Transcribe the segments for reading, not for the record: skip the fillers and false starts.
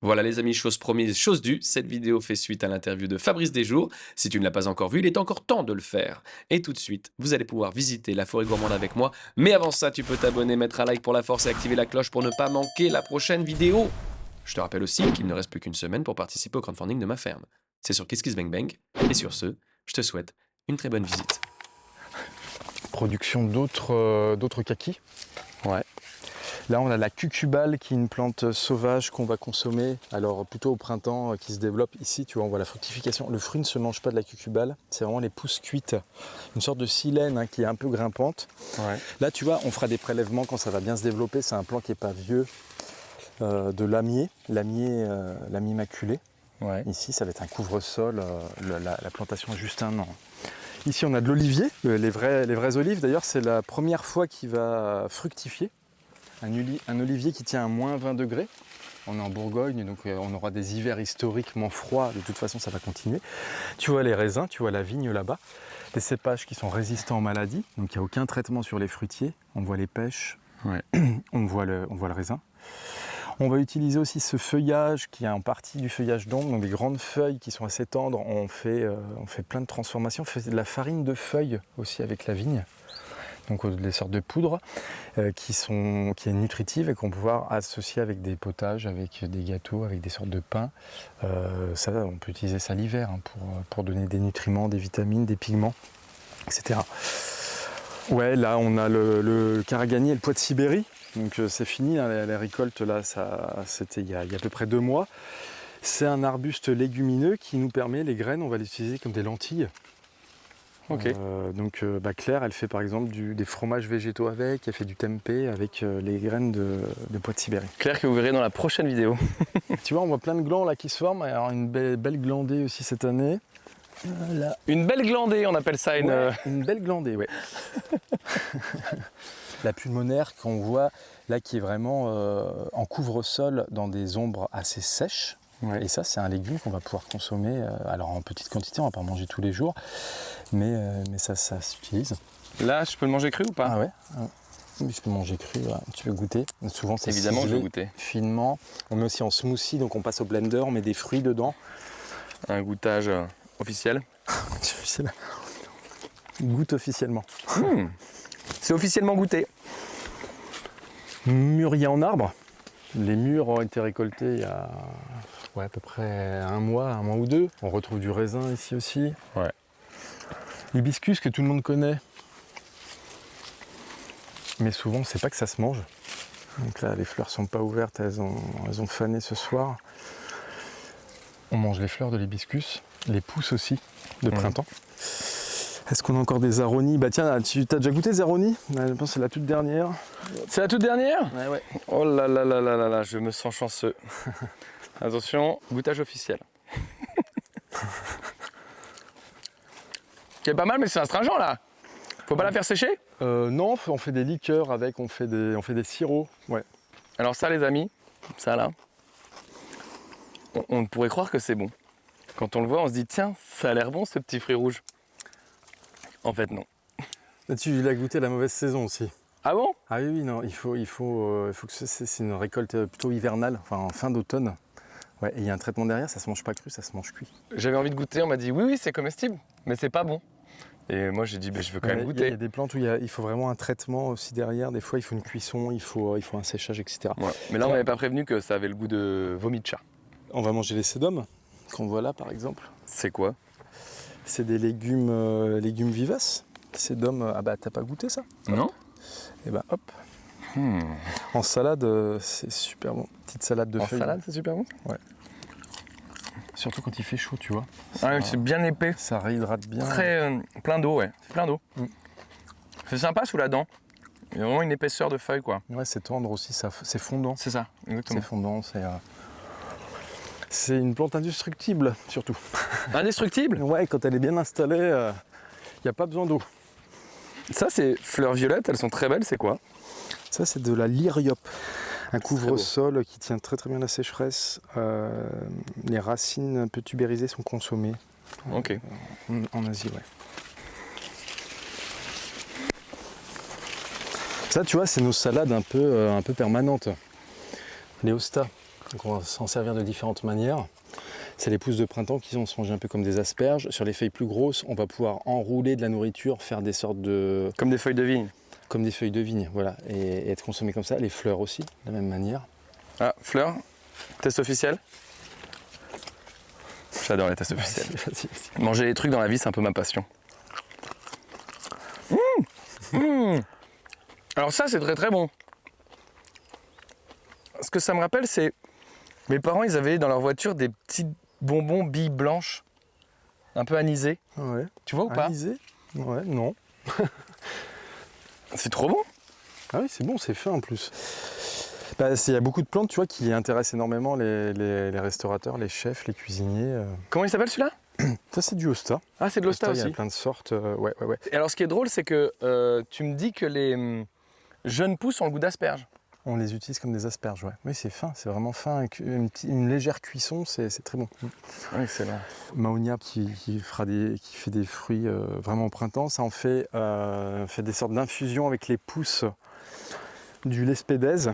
Voilà les amis, chose promise, chose due, cette vidéo fait suite à l'interview de Fabrice Desjours. Si tu ne l'as pas encore vue, il est encore temps de le faire. Et tout de suite, vous allez pouvoir visiter la forêt gourmande avec moi. Mais avant ça, tu peux t'abonner, mettre un like pour la force et activer la cloche pour ne pas manquer la prochaine vidéo. Je te rappelle aussi qu'il ne reste plus qu'une semaine pour participer au crowdfunding de ma ferme. C'est sur KissKissBankBank. Et sur ce, je te souhaite une très bonne visite. Production d'autres kakis. Ouais. Là, on a la cucubale qui est une plante sauvage qu'on va consommer. Alors plutôt au printemps, qui se développe ici. Tu vois, on voit la fructification. Le fruit ne se mange pas de la cucubale. C'est vraiment les pousses cuites. Une sorte de silène hein, qui est un peu grimpante. Ouais. Là, tu vois, on fera des prélèvements quand ça va bien se développer. C'est un plant qui n'est pas vieux. De lamier maculé. Ouais. Ici, ça va être un couvre-sol. La plantation a juste un an. Ici, on a de l'olivier, les vraies olives. D'ailleurs, c'est la première fois qu'il va fructifier. Un olivier qui tient à moins 20 degrés. On est en Bourgogne, donc on aura des hivers historiquement froids. De toute façon, ça va continuer. Tu vois les raisins, tu vois la vigne là-bas. Des cépages qui sont résistants aux maladies. Donc, il n'y a aucun traitement sur les fruitiers. On voit les pêches, ouais. on voit le raisin. On va utiliser aussi ce feuillage qui est en partie du feuillage d'ombre, donc des grandes feuilles qui sont assez tendres. On fait plein de transformations. On fait de la farine de feuilles aussi avec la vigne. Donc des sortes de poudres qui est nutritive et qu'on peut pouvoir associer avec des potages, avec des gâteaux, avec des sortes de pains. Ça, on peut utiliser ça l'hiver hein, pour donner des nutriments, des vitamines, des pigments, etc. Ouais, là on a le Karaghani et le pois de Sibérie. Donc c'est fini, hein, la récolte là, c'était il y a à peu près 2 mois. C'est un arbuste légumineux qui nous permet, les graines, on va les utiliser comme des lentilles. Okay. Donc Claire, elle fait par exemple des fromages végétaux avec, elle fait du tempeh avec les graines de pois de Sibérie. Claire que vous verrez dans la prochaine vidéo. Tu vois, on voit plein de glands là qui se forment, alors une belle glandée aussi cette année. Là. Une belle glandée, on appelle ça une belle glandée, ouais. La pulmonaire qu'on voit là qui est vraiment en couvre-sol dans des ombres assez sèches. Ouais. Et ça, c'est un légume qu'on va pouvoir consommer, alors en petite quantité, on va pas en manger tous les jours, mais ça s'utilise. Là, je peux le manger cru ou pas? Ah ouais, oui, je peux manger cru, ouais. Tu veux goûter? Souvent, c'est évidemment, je vais goûter. Finement. On met aussi en smoothie, donc on passe au blender, on met des fruits dedans. Un goûtage officiel. Goûte officiellement. C'est officiellement goûté. Mûrier en arbre. Les mûres ont été récoltés il y a à peu près un mois ou 2. On retrouve du raisin ici aussi. Ouais. L'hibiscus que tout le monde connaît. Mais souvent, c'est pas que ça se mange. Donc là, les fleurs sont pas ouvertes, elles ont fané ce soir. On mange les fleurs de l'hibiscus, les pousses aussi de printemps. Est-ce qu'on a encore des aronis? Bah tiens, tu t'as déjà goûté des aronis? Je pense que c'est la toute dernière. C'est la toute dernière? Ouais. Oh là là là là là là, je me sens chanceux. Attention, goûtage officiel. C'est pas mal, mais c'est astringent là. Faut pas la faire sécher? Non, on fait des liqueurs avec, on fait des sirops. Ouais. Alors ça les amis, ça là, on pourrait croire que c'est bon. Quand on le voit, on se dit tiens, ça a l'air bon ce petit fruit rouge. En fait, non. Tu l'as goûté à la mauvaise saison aussi. Ah bon? Ah oui, non, il faut que c'est une récolte plutôt hivernale, enfin en fin d'automne. Ouais, et il y a un traitement derrière, ça se mange pas cru, ça se mange cuit. J'avais envie de goûter, on m'a dit oui, c'est comestible, mais c'est pas bon. Et moi j'ai dit je veux quand même goûter. Il y a des plantes où il faut vraiment un traitement aussi derrière, des fois il faut une cuisson, il faut un séchage, etc. Ouais. Mais là on m'avait pas prévenu que ça avait le goût de vomi de chat. On va manger les sédums, qu'on voit là par exemple. C'est quoi? C'est des légumes vivaces. Sédum, ah bah t'as pas goûté ça? Non. Et bah hop. En salade, c'est super bon. Petite salade de feuilles. En salade, c'est super bon? Ouais. Surtout quand il fait chaud, tu vois. Ah, c'est bien épais. Ça réhydrate bien. Très plein d'eau, ouais. C'est plein d'eau. C'est sympa sous la dent. Il y a vraiment une épaisseur de feuilles, quoi. Ouais, c'est tendre aussi, c'est fondant. C'est ça, exactement. C'est fondant, c'est une plante indestructible, surtout. Indestructible? Ouais, quand elle est bien installée, il n'y a pas besoin d'eau. Ça, c'est fleurs violettes, elles sont très belles, c'est quoi? Ça, c'est de la lyriope. Un couvre-sol qui tient très très bien la sécheresse. Les racines un peu tubérisées sont consommées. Ok. En Asie, ouais. Ça, tu vois, c'est nos salades un peu permanentes. Les hosta. Donc on va s'en servir de différentes manières. C'est les pousses de printemps qui vont se manger un peu comme des asperges. Sur les feuilles plus grosses, on va pouvoir enrouler de la nourriture, faire des sortes de... Comme des feuilles de vigne. Comme des feuilles de vigne, voilà, et être consommées comme ça. Les fleurs aussi, de la même manière. Ah, fleurs, test officiel. J'adore les tests officiels. Vas-y, vas-y. Manger les trucs dans la vie, c'est un peu ma passion. Alors ça, c'est très très bon. Ce que ça me rappelle, c'est... Mes parents, ils avaient dans leur voiture des petits bonbons billes blanches, un peu anisés. Ouais. Tu vois ou pas? Anisé? Ouais, non. C'est trop bon. Ah oui, c'est bon, c'est fin en plus. Bah, il y a beaucoup de plantes, tu vois, qui intéressent énormément les restaurateurs, les chefs, les cuisiniers. Comment il s'appelle celui-là? Ça, c'est du hosta. Ah, c'est de l'hosta Il y aussi. a plein de sortes. Ouais. Et alors, ce qui est drôle, c'est que tu me dis que les jeunes pousses ont le goût d'asperges. On les utilise comme des asperges, ouais. Oui, c'est fin, c'est vraiment fin. Avec une légère cuisson, c'est très bon. Excellent. Mahonia qui fait des fruits vraiment au printemps, ça en fait des sortes d'infusions avec les pousses du lespédèse.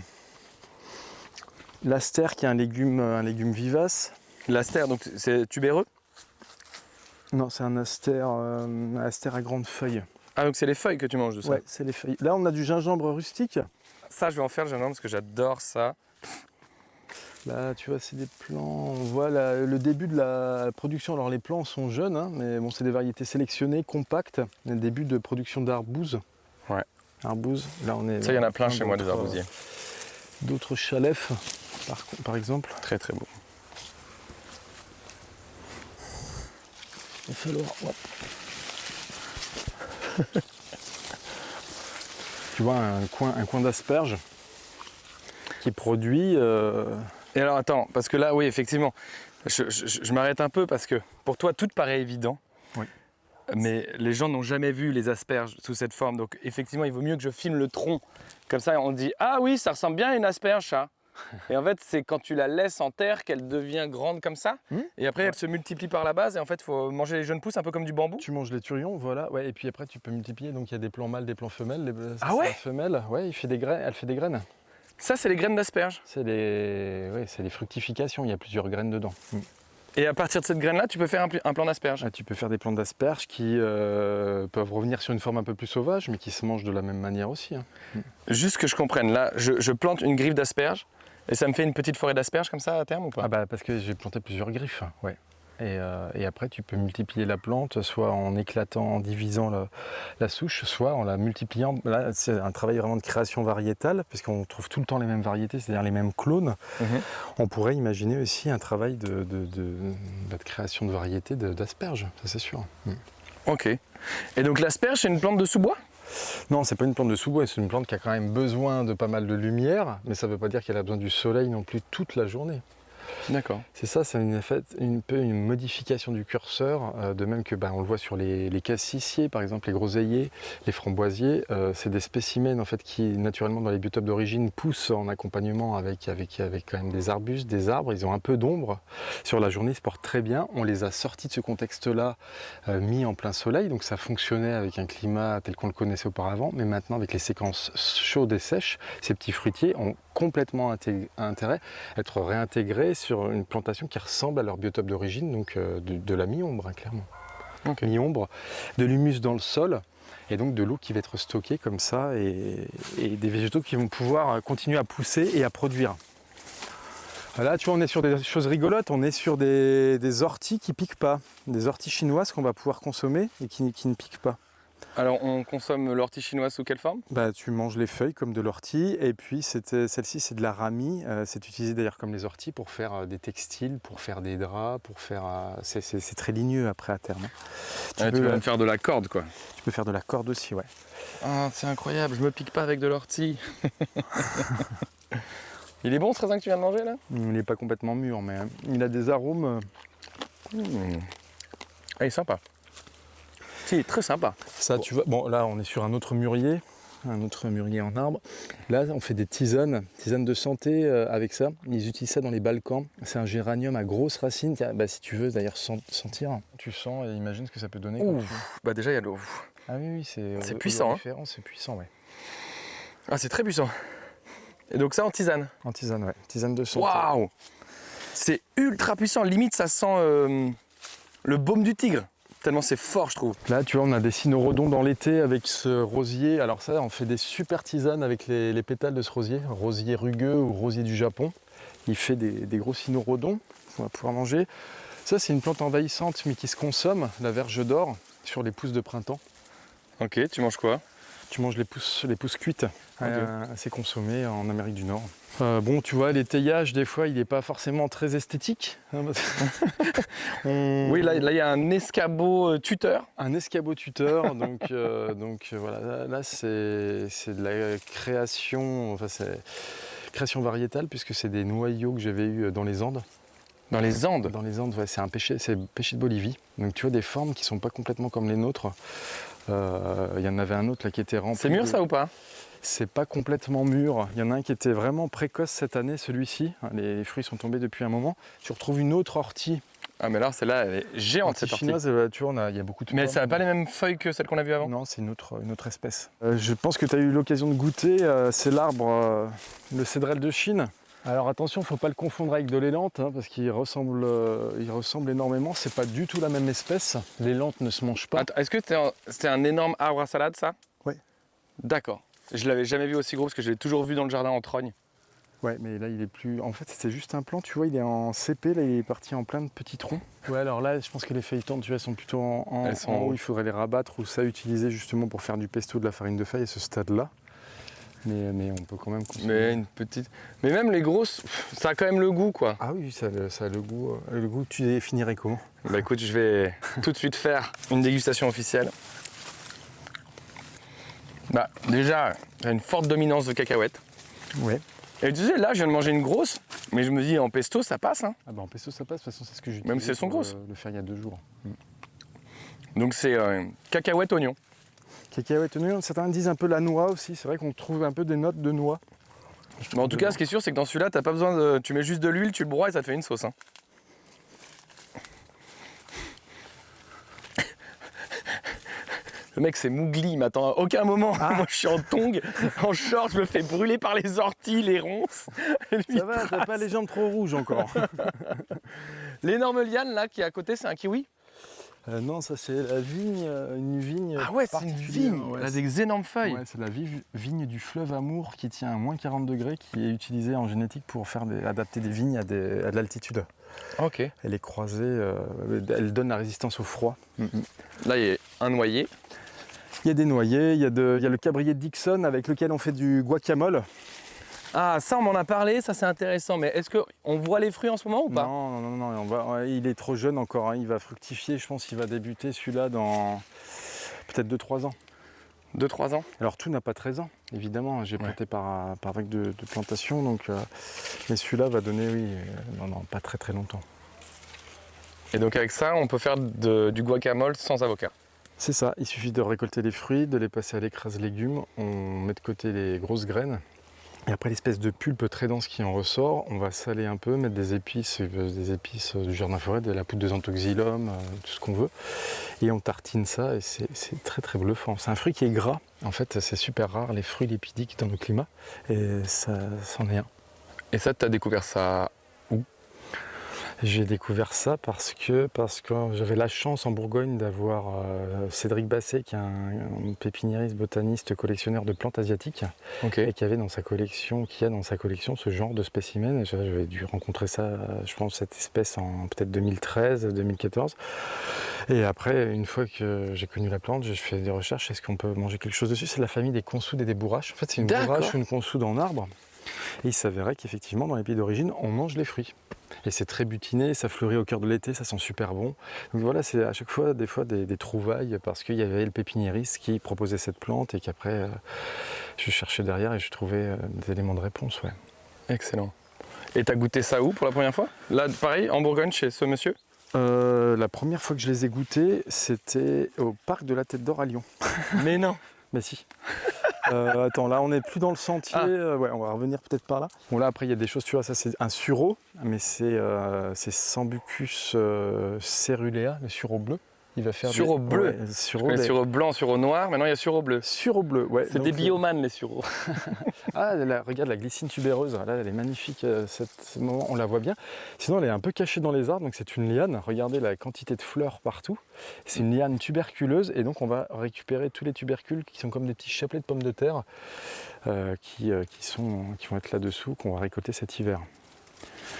L'astère qui est un légume vivace. L'astère, donc c'est tubéreux? Non, c'est un astère à grandes feuilles. Ah, donc c'est les feuilles que tu manges de ça? Ouais, c'est les feuilles. Là, on a du gingembre rustique. Ça, je vais en faire le gingembre parce que j'adore ça. Là, tu vois, c'est des plants. On voit le début de la production. Alors, les plants sont jeunes, hein, mais bon, c'est des variétés sélectionnées, compactes. Le début de production d'arbouses. Ouais. Arbouses. Là, on est. Ça, il y en a plein chez moi, des arbousiers. D'autres chalefs, par exemple. Très très beau. Il va falloir. Hop. Tu vois, un coin d'asperge qui produit. Et alors attends, parce que là, oui, effectivement, je m'arrête un peu parce que pour toi, tout paraît évident. Oui. Mais les gens n'ont jamais vu les asperges sous cette forme. Donc effectivement, il vaut mieux que je filme le tronc. Comme ça, on dit « Ah oui, ça ressemble bien à une asperge, ça !» Et en fait, c'est quand tu la laisses en terre qu'elle devient grande comme ça. Et après, elle se multiplie par la base. Et en fait, il faut manger les jeunes pousses un peu comme du bambou. Tu manges les turions, voilà. Ouais, et puis après, tu peux multiplier. Donc, il y a des plants mâles, des plants femelles. Ah ouais? La femelle, ouais, elle fait des graines. Ça, c'est les graines d'asperges. C'est les fructifications. Il y a plusieurs graines dedans. Et à partir de cette graine-là, tu peux faire un plant d'asperges. Ah, tu peux faire des plants d'asperges qui peuvent revenir sur une forme un peu plus sauvage, mais qui se mangent de la même manière aussi. Hein. Juste que je comprenne, là, je plante une griffe d'asperges et ça me fait une petite forêt d'asperges comme ça à terme ou pas? Ah bah parce que j'ai planté plusieurs griffes, ouais. Et après, tu peux multiplier la plante, soit en éclatant, en divisant la souche, soit en la multipliant. Là, c'est un travail vraiment de création variétale, puisqu'on trouve tout le temps les mêmes variétés, c'est-à-dire les mêmes clones. On pourrait imaginer aussi un travail de création de variétés d'asperges, ça c'est sûr. Ok. Et donc l'asperge, c'est une plante de sous-bois? Non, c'est pas une plante de sous-bois, c'est une plante qui a quand même besoin de pas mal de lumière, mais ça ne veut pas dire qu'elle a besoin du soleil non plus toute la journée. D'accord. C'est ça, c'est un peu une modification du curseur, de même que on le voit sur les cassissiers, par exemple les groseilliers, les framboisiers. C'est des spécimens en fait, qui naturellement dans les biotopes d'origine poussent en accompagnement avec quand même des arbustes, des arbres. Ils ont un peu d'ombre. Sur la journée, ils se portent très bien. On les a sortis de ce contexte-là, mis en plein soleil. Donc ça fonctionnait avec un climat tel qu'on le connaissait auparavant. Mais maintenant, avec les séquences chaudes et sèches, ces petits fruitiers ont complètement intérêt à être réintégrés sur une plantation qui ressemble à leur biotope d'origine, donc de la mi-ombre, hein, clairement. Okay. Mi-ombre, de l'humus dans le sol, et donc de l'eau qui va être stockée comme ça, et des végétaux qui vont pouvoir continuer à pousser et à produire. Là, tu vois, on est sur des choses rigolotes, on est sur des orties qui piquent pas, des orties chinoises qu'on va pouvoir consommer et qui ne piquent pas. Alors, on consomme l'ortie chinoise sous quelle forme? Tu manges les feuilles comme de l'ortie, et puis celle-ci c'est de la ramie, c'est utilisé d'ailleurs comme les orties pour faire des textiles, pour faire des draps, pour faire... c'est très ligneux après à terme. Tu peux même faire de la corde quoi. Tu peux faire de la corde aussi, ouais. Ah, c'est incroyable, je me pique pas avec de l'ortie. Il est bon ce raisin que tu viens de manger là? Il n'est pas complètement mûr, mais il a des arômes... Ah, il est sympa. C'est très sympa. Ça, tu vois, bon là on est sur un autre mûrier en arbre. Là on fait des tisanes de santé avec ça. Ils utilisent ça dans les Balkans. C'est un géranium à grosses racines. Si tu veux d'ailleurs sentir, tu sens et imagine ce que ça peut donner. Déjà il y a l'eau. Ah oui, c'est puissant. C'est puissant, ouais. Ah c'est très puissant. Et donc ça en tisane. En tisane, ouais. Tisane de santé. Waouh! C'est ultra puissant, limite ça sent le baume du tigre. Tellement c'est fort, je trouve. Là, tu vois, on a des cynorrhodons dans l'été avec ce rosier. Alors ça, on fait des super tisanes avec les pétales de ce rosier rugueux ou rosier du Japon. Il fait des gros cynorrhodons qu'on va pouvoir manger. Ça, c'est une plante envahissante, mais qui se consomme, la verge d'or, sur les pousses de printemps. Ok, tu manges quoi? Tu manges les pousses cuites, assez consommées en Amérique du Nord. Bon, tu vois, l'étayage, des fois, il n'est pas forcément très esthétique. Oui, là, il y a un escabeau tuteur. Un escabeau tuteur, donc voilà, là c'est de la création, enfin c'est création variétale, puisque c'est des noyaux que j'avais eu dans les Andes. Dans les Andes? Dans les Andes, ouais, c'est le pêcher de Bolivie. Donc tu vois des formes qui ne sont pas complètement comme les nôtres. Il y en avait un autre là qui était rempli. C'est mûr ça ou pas? C'est pas complètement mûr. Il y en a un qui était vraiment précoce cette année, celui-ci. Les fruits sont tombés depuis un moment. Tu retrouves une autre ortie. Ah mais alors celle-là, elle est géante cette ortie. Chinoise, tu vois, il y a beaucoup de Mais pommes. ça n'a pas les mêmes feuilles que celles qu'on a vues avant? Non, c'est une autre espèce. Je pense que tu as eu l'occasion de goûter. C'est l'arbre, le cédrel de Chine. Alors attention, il ne faut pas le confondre avec de l'élante, parce qu'il ressemble énormément. C'est pas du tout la même espèce. L'élante ne se mange pas. Attends, est-ce que c'était un énorme arbre à salade ça? Ouais. D'accord. Je l'avais jamais vu aussi gros parce que je l'ai toujours vu dans le jardin en trogne. Ouais, mais là il est plus. En fait, c'était juste un plant, tu vois, il est en CP, là il est parti en plein de petits troncs. Ouais, alors là, je pense que les feuilletons, tu vois, sont plutôt en haut. Il faudrait les rabattre ou ça utiliser justement pour faire du pesto, de la farine de feuille à ce stade-là. Mais on peut quand même consommer. Mais une petite. Mais même les grosses, ça a quand même le goût quoi. Ah oui, ça a le goût. Le goût, tu définirais comment? Bah écoute, je vais tout de suite faire une dégustation officielle. Bah déjà, il y a une forte dominance de cacahuètes. Ouais. Et tu sais, là, je viens de manger une grosse, mais je me dis en pesto, ça passe. Hein. Ah bah en pesto, ça passe. De toute façon, c'est ce que j'ai Même si elles sont grosses. Le faire il y a 2 jours. Donc c'est cacahuète oignon. Cacahuète oignon, certains disent un peu la noix aussi. C'est vrai qu'on trouve un peu des notes de noix. Mais en tout cas, ce qui est sûr, c'est que dans celui-là, t'as pas besoin de. Tu mets juste de l'huile, tu le broies et ça te fait une sauce. Hein. Le mec, c'est Mougli, il m'attend à aucun moment. Moi, je suis en tongs, en short, je me fais brûler par les orties, les ronces. Ça va, t'as pas les jambes trop rouges encore. L'énorme liane là qui est à côté, c'est un kiwi? Non, ça c'est la vigne, une vigne. Ah ouais, c'est une vigne. Ouais, Elle a des énormes feuilles. Ouais, c'est la vigne du fleuve Amour qui tient à moins 40 degrés, qui est utilisée en génétique pour adapter des vignes à de l'altitude. Ok. Elle est croisée, elle donne la résistance au froid. Là, il y a un noyer. Il y a des noyers, il y a le cabrier de Dixon avec lequel on fait du guacamole. Ah, ça, on m'en a parlé, ça c'est intéressant. Mais est-ce qu'on voit les fruits en ce moment ou pas? Non, il est trop jeune encore, hein, il va fructifier, je pense qu'il va débuter celui-là dans peut-être 2-3 ans. 2-3 ans? Alors tout n'a pas 13 ans, évidemment, j'ai planté par vague de plantation, donc, mais celui-là va donner, pas très très longtemps. Et donc avec ça, on peut faire du guacamole sans avocat? C'est ça, il suffit de récolter les fruits, de les passer à l'écrase légumes, on met de côté les grosses graines. Et après l'espèce de pulpe très dense qui en ressort, on va saler un peu, mettre des épices du jardin forêt, de la poudre de xanthoxylum, tout ce qu'on veut. Et on tartine ça et c'est très très bluffant. C'est un fruit qui est gras. En fait, c'est super rare les fruits lipidiques dans nos climats. Et ça, c'en est un. Et ça, tu as découvert ça où? J'ai découvert ça parce que j'avais la chance en Bourgogne d'avoir Cédric Basset, qui est un pépiniériste, botaniste, collectionneur de plantes asiatiques, et qui a dans sa collection ce genre de spécimens. J'avais dû rencontrer ça, je pense, cette espèce en peut-être 2013, 2014. Et après, une fois que j'ai connu la plante, j'ai fait des recherches. Est-ce qu'on peut manger quelque chose dessus? C'est de la famille des consoudes et des bourraches. En fait, c'est une bourrache ou une consoude en arbre. Et il s'avérait qu'effectivement, dans les pays d'origine, on mange les fruits. Et c'est très butiné, ça fleurit au cœur de l'été, ça sent super bon. Donc voilà, c'est à chaque fois des trouvailles parce qu'il y avait le pépiniériste qui proposait cette plante et qu'après je cherchais derrière et je trouvais des éléments de réponse. Ouais. Excellent. Et t'as goûté ça où pour la première fois? Là, pareil, en Bourgogne, chez ce monsieur? La première fois que je les ai goûtés, c'était au parc de la Tête d'Or à Lyon. Mais non. Mais si. Attends, là on n'est plus dans le sentier, ouais, on va revenir peut-être par là. Bon là après il y a des choses, tu vois, ça c'est un sureau, mais c'est Sambucus cerulea, le sureau bleu. Il va faire Sureau bleu. Ouais, Il y a sureau blanc, sureau noir, maintenant il y a sureau bleu. Sureau bleu, ouais. C'est des biomanes les sureaux. Ah, regarde la glycine tubéreuse, là, elle est magnifique, ce moment, on la voit bien. Sinon, elle est un peu cachée dans les arbres, donc c'est une liane. Regardez la quantité de fleurs partout. C'est une liane tuberculeuse, et donc on va récupérer tous les tubercules qui sont comme des petits chapelets de pommes de terre qui vont être là-dessous, qu'on va récolter cet hiver.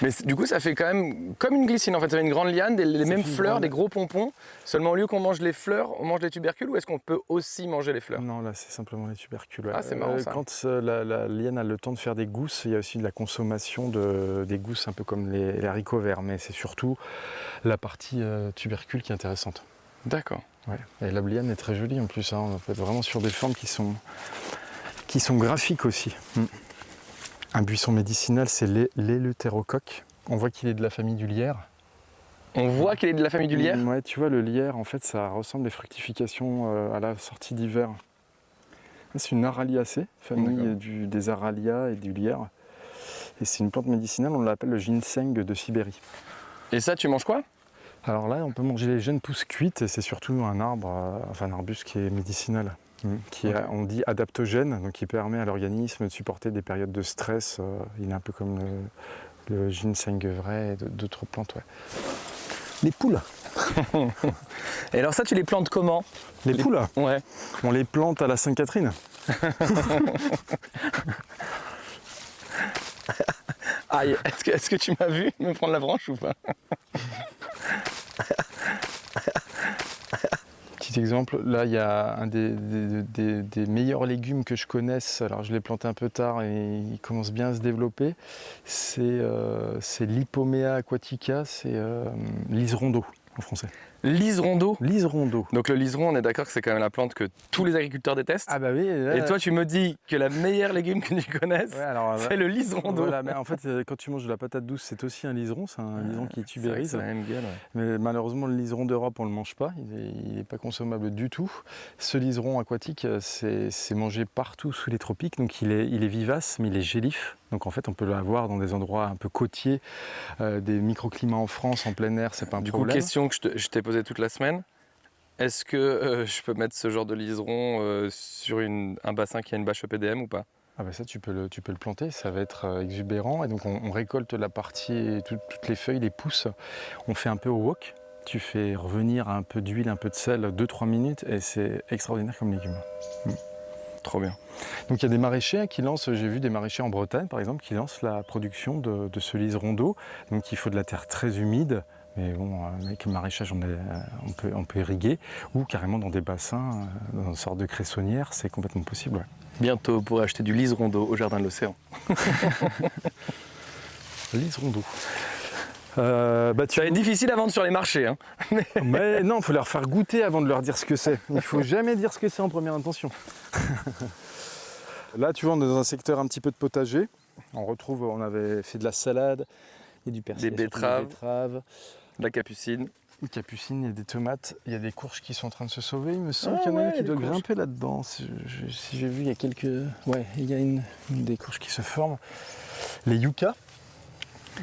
Mais du coup, ça fait quand même comme une glycine en fait. Ça fait une grande liane, les mêmes fleurs, grande... des gros pompons. Seulement, au lieu qu'on mange les fleurs, on mange les tubercules ou est-ce qu'on peut aussi manger les fleurs? Non, là, c'est simplement les tubercules. Ouais. Ah, c'est marrant ça. Quand la liane a le temps de faire des gousses, il y a aussi de la consommation des gousses, un peu comme les haricots verts. Mais c'est surtout la partie tubercule qui est intéressante. D'accord. Ouais. Et la liane est très jolie en plus. Hein. On peut être vraiment sur des formes qui sont graphiques aussi. Un buisson médicinal, c'est l'éleutérocoque. On voit qu'il est de la famille du lierre. On voit qu'il est de la famille du lierre? Ouais, tu vois, le lierre, en fait, ça ressemble des fructifications à la sortie d'hiver. C'est une Araliacée, famille des Aralia et du lierre. Et c'est une plante médicinale, on l'appelle le ginseng de Sibérie. Et ça, tu manges quoi? Alors là, on peut manger les jeunes pousses cuites, et c'est surtout un arbuste qui est médicinal. On dit adaptogène, donc qui permet à l'organisme de supporter des périodes de stress. Il est un peu comme le ginseng vrai et d'autres plantes. Ouais. Les poules. Et alors ça, tu les plantes comment? Les poules? Ouais. On les plante à la Sainte-Catherine. Aïe, est-ce que tu m'as vu me prendre la branche ou pas? Petit exemple, là il y a un des meilleurs légumes que je connaisse, alors je l'ai planté un peu tard et il commence bien à se développer, c'est l'Hypomea aquatica, c'est liserondo en français. Liserondo? Liserondo. Donc le liseron, on est d'accord que c'est quand même la plante que tous les agriculteurs détestent. Ah bah oui. Et toi tu me dis que la meilleure légume que tu connaisses, c'est le liserondo. Voilà, mais en fait quand tu manges de la patate douce, c'est aussi un liseron, c'est un liseron qui tubérise. C'est la même gueule, ouais. Mais malheureusement le liseron d'Europe on le mange pas, il n'est pas consommable du tout. Ce liseron aquatique c'est mangé partout sous les tropiques, donc il est vivace mais il est gélif. Donc en fait on peut l'avoir dans des endroits un peu côtiers, des microclimats en France, en plein air, c'est pas un problème. Du coup, question que je t'ai posée toute la semaine, est-ce que je peux mettre ce genre de liseron sur un bassin qui a une bâche EPDM ou pas? Ah bah ça tu peux le planter, ça va être exubérant et donc on récolte la partie, toutes les feuilles, les pousses, on fait un peu au wok, tu fais revenir un peu d'huile, un peu de sel, 2-3 minutes et c'est extraordinaire comme légume. Trop bien. Donc il y a des maraîchers qui lancent, j'ai vu des maraîchers en Bretagne par exemple, qui lancent la production de ce liseron d'eau. Donc il faut de la terre très humide, mais bon, avec le maraîchage on peut irriguer, ou carrément dans des bassins, dans une sorte de cressonnière, c'est complètement possible. Ouais. Bientôt vous pourrez acheter du liseron d'eau au jardin de l'océan. Liseron d'eau. Ça va être difficile à vendre sur les marchés. Hein. Mais non, il faut leur faire goûter avant de leur dire ce que c'est. Il ne faut jamais dire ce que c'est en première intention. Là, tu vois, on est dans un secteur un petit peu de potager. On avait fait de la salade, il y a du persil, des betteraves, de la capucine. Une capucine, il y a des tomates, il y a des courges qui sont en train de se sauver. Il me semble qu'il y en a une qui doit grimper là-dedans. Si j'ai vu, il y a quelques... Ouais, il y a une des courges qui se forment. Les yuccas.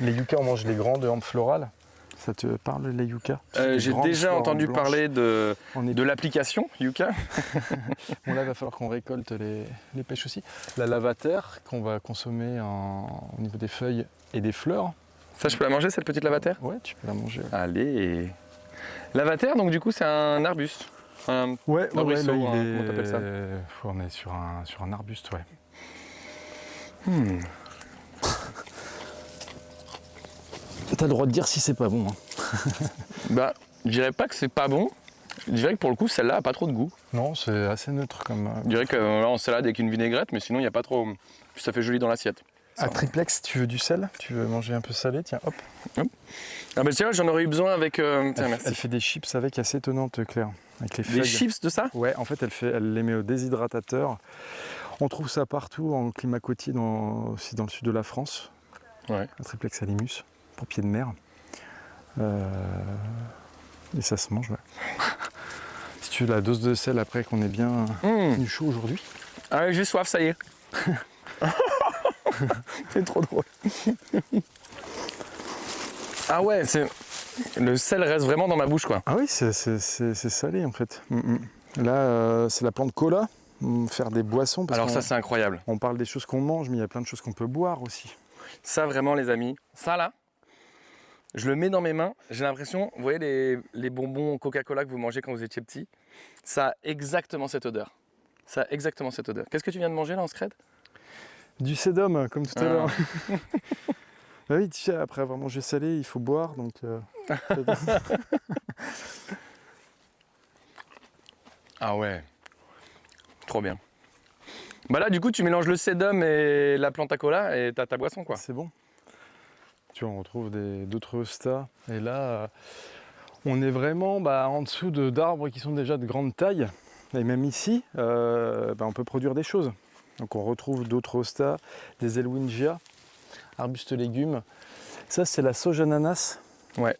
Les yuccas, on mange les grandes hampes florales. Ça te parle, les yuccas? J'ai déjà entendu parler de l'application yucca. Bon, là, il va falloir qu'on récolte les pêches aussi. La lavater, qu'on va consommer au niveau des feuilles et des fleurs. Ça, je peux la manger, cette petite lavater? Ouais, tu peux la manger. Ouais. Allez. Lavater, donc du coup, c'est un arbuste. Ouais, là, comment t'appelles ça? On est sur un arbuste, ouais. T'as le droit de dire si c'est pas bon. Hein. Bah, je dirais pas que c'est pas bon. Je dirais que pour le coup, celle-là a pas trop de goût. Non, c'est assez neutre comme. Je dirais que là, en salade avec une vinaigrette, mais sinon, il n'y a pas trop. Puis ça fait joli dans l'assiette. À triplex, tu veux du sel? Tu veux manger un peu salé? Tiens, hop. Ah bah tiens, j'en aurais eu besoin avec. Tiens, merci. Elle fait des chips avec assez étonnantes, Claire. Avec les feuilles. Des chips de ça? Ouais, en fait, elle les met au déshydratateur. On trouve ça partout en climat côtier, aussi dans le sud de la France. Ouais. Un triplex alimus, pour pied de mer. Et ça se mange, ouais. Si tu veux la dose de sel après qu'on est bien du chaud aujourd'hui. Ah ouais, j'ai soif, ça y est. C'est trop drôle. Ah ouais, Le sel reste vraiment dans ma bouche, quoi. Ah oui, c'est salé en fait. Là, c'est la plante cola. Faire des boissons. Parce Alors ça, c'est incroyable. on parle des choses qu'on mange, mais il y a plein de choses qu'on peut boire aussi. Ça, vraiment, les amis, ça là, je le mets dans mes mains. J'ai l'impression, vous voyez les bonbons Coca-Cola que vous mangez quand vous étiez petit, ça a exactement cette odeur. Ça a exactement cette odeur. Qu'est-ce que tu viens de manger là en scred? Du sédum, comme tout à l'heure. Bah oui, tu sais, après avoir mangé salé, il faut boire, donc... Ah ouais, trop bien. Bah là, du coup, tu mélanges le sédum et la plante à cola et t'as ta boisson, quoi. C'est bon. Tu vois, on retrouve d'autres hostas. Et là, on est vraiment en dessous d'arbres qui sont déjà de grande taille. Et même ici, on peut produire des choses. Donc on retrouve d'autres hostas, des elwingia, arbustes légumes. Ça, c'est la sauge ananas. Ouais.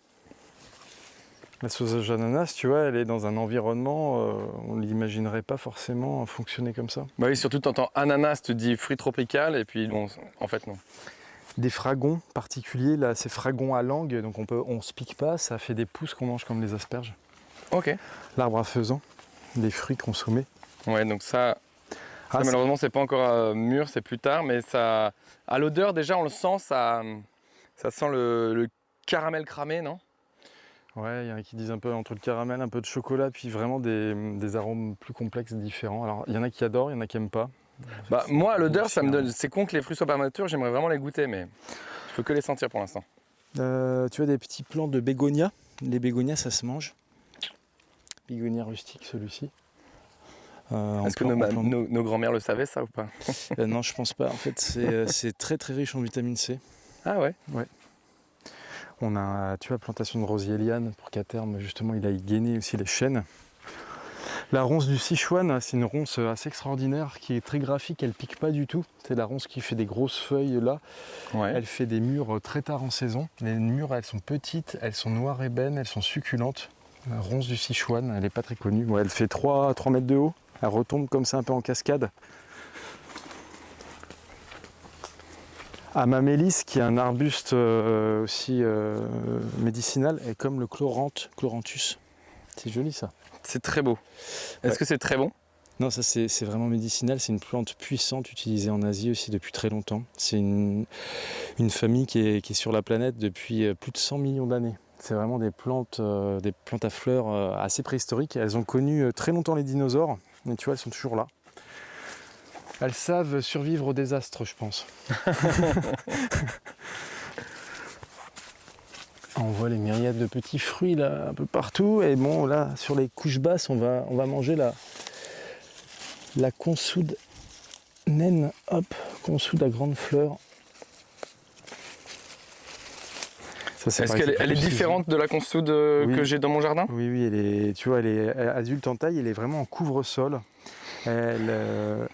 La sauge ananas, tu vois, elle est dans un environnement, on ne l'imaginerait pas forcément fonctionner comme ça. Bah oui, surtout t'entends ananas, tu te dis fruit tropical, et puis bon, en fait non. Des fragons particuliers, là, c'est fragons à langue, donc on se pique pas, ça fait des pousses qu'on mange comme les asperges. Ok. L'arbre à faisan, les fruits consommés. Ouais, donc ça Ah, malheureusement, c'est pas encore mûr, c'est plus tard, mais ça, à l'odeur déjà, on le sent, ça sent le caramel cramé, non? ouais, il y en a qui disent un peu entre le caramel, un peu de chocolat, puis vraiment des arômes plus complexes, différents. Alors, il y en a qui adorent, il y en a qui n'aiment pas. Bah, moi, à l'odeur, ça me donne. C'est con que les fruits soient pas matures, j'aimerais vraiment les goûter, mais je peux que les sentir pour l'instant. Tu as des petits plants de bégonia. Les bégonias, ça se mange. Bégonia rustique, celui-ci. Est-ce que nos grands-mères le savaient, ça, ou pas? Non, je pense pas. En fait, c'est très très riche en vitamine C. Ah ouais? Ouais. On a, tu vois, plantation de rosier liane pour qu'à terme, justement, il aille gainer aussi les chênes. La ronce du Sichuan, c'est une ronce assez extraordinaire qui est très graphique, elle pique pas du tout. C'est la ronce qui fait des grosses feuilles là. Ouais. Elle fait des mûres très tard en saison. Les mûres, elles sont petites, elles sont noires ébènes, elles sont succulentes. La ronce du Sichuan, elle n'est pas très connue. Ouais, elle fait 3 mètres de haut. Elle retombe comme ça un peu en cascade. Amamélis, qui est un arbuste aussi médicinal, est comme le chloranthus. C'est joli ça. C'est très beau. Est-ce que c'est très bon? Non, ça c'est vraiment médicinal, c'est une plante puissante utilisée en Asie aussi depuis très longtemps. C'est une famille qui est sur la planète depuis plus de 100 millions d'années. C'est vraiment des plantes à fleurs assez préhistoriques. Elles ont connu très longtemps les dinosaures, mais tu vois, elles sont toujours là. Elles savent survivre au désastre, je pense. On voit les myriades de petits fruits là, un peu partout. Et bon, là, sur les couches basses, on va manger la consoude naine. Hop, consoude à grande fleur. Est-ce qu'elle est différente de la consoude que j'ai dans mon jardin? Oui, elle est adulte en taille, elle est vraiment en couvre-sol. Elle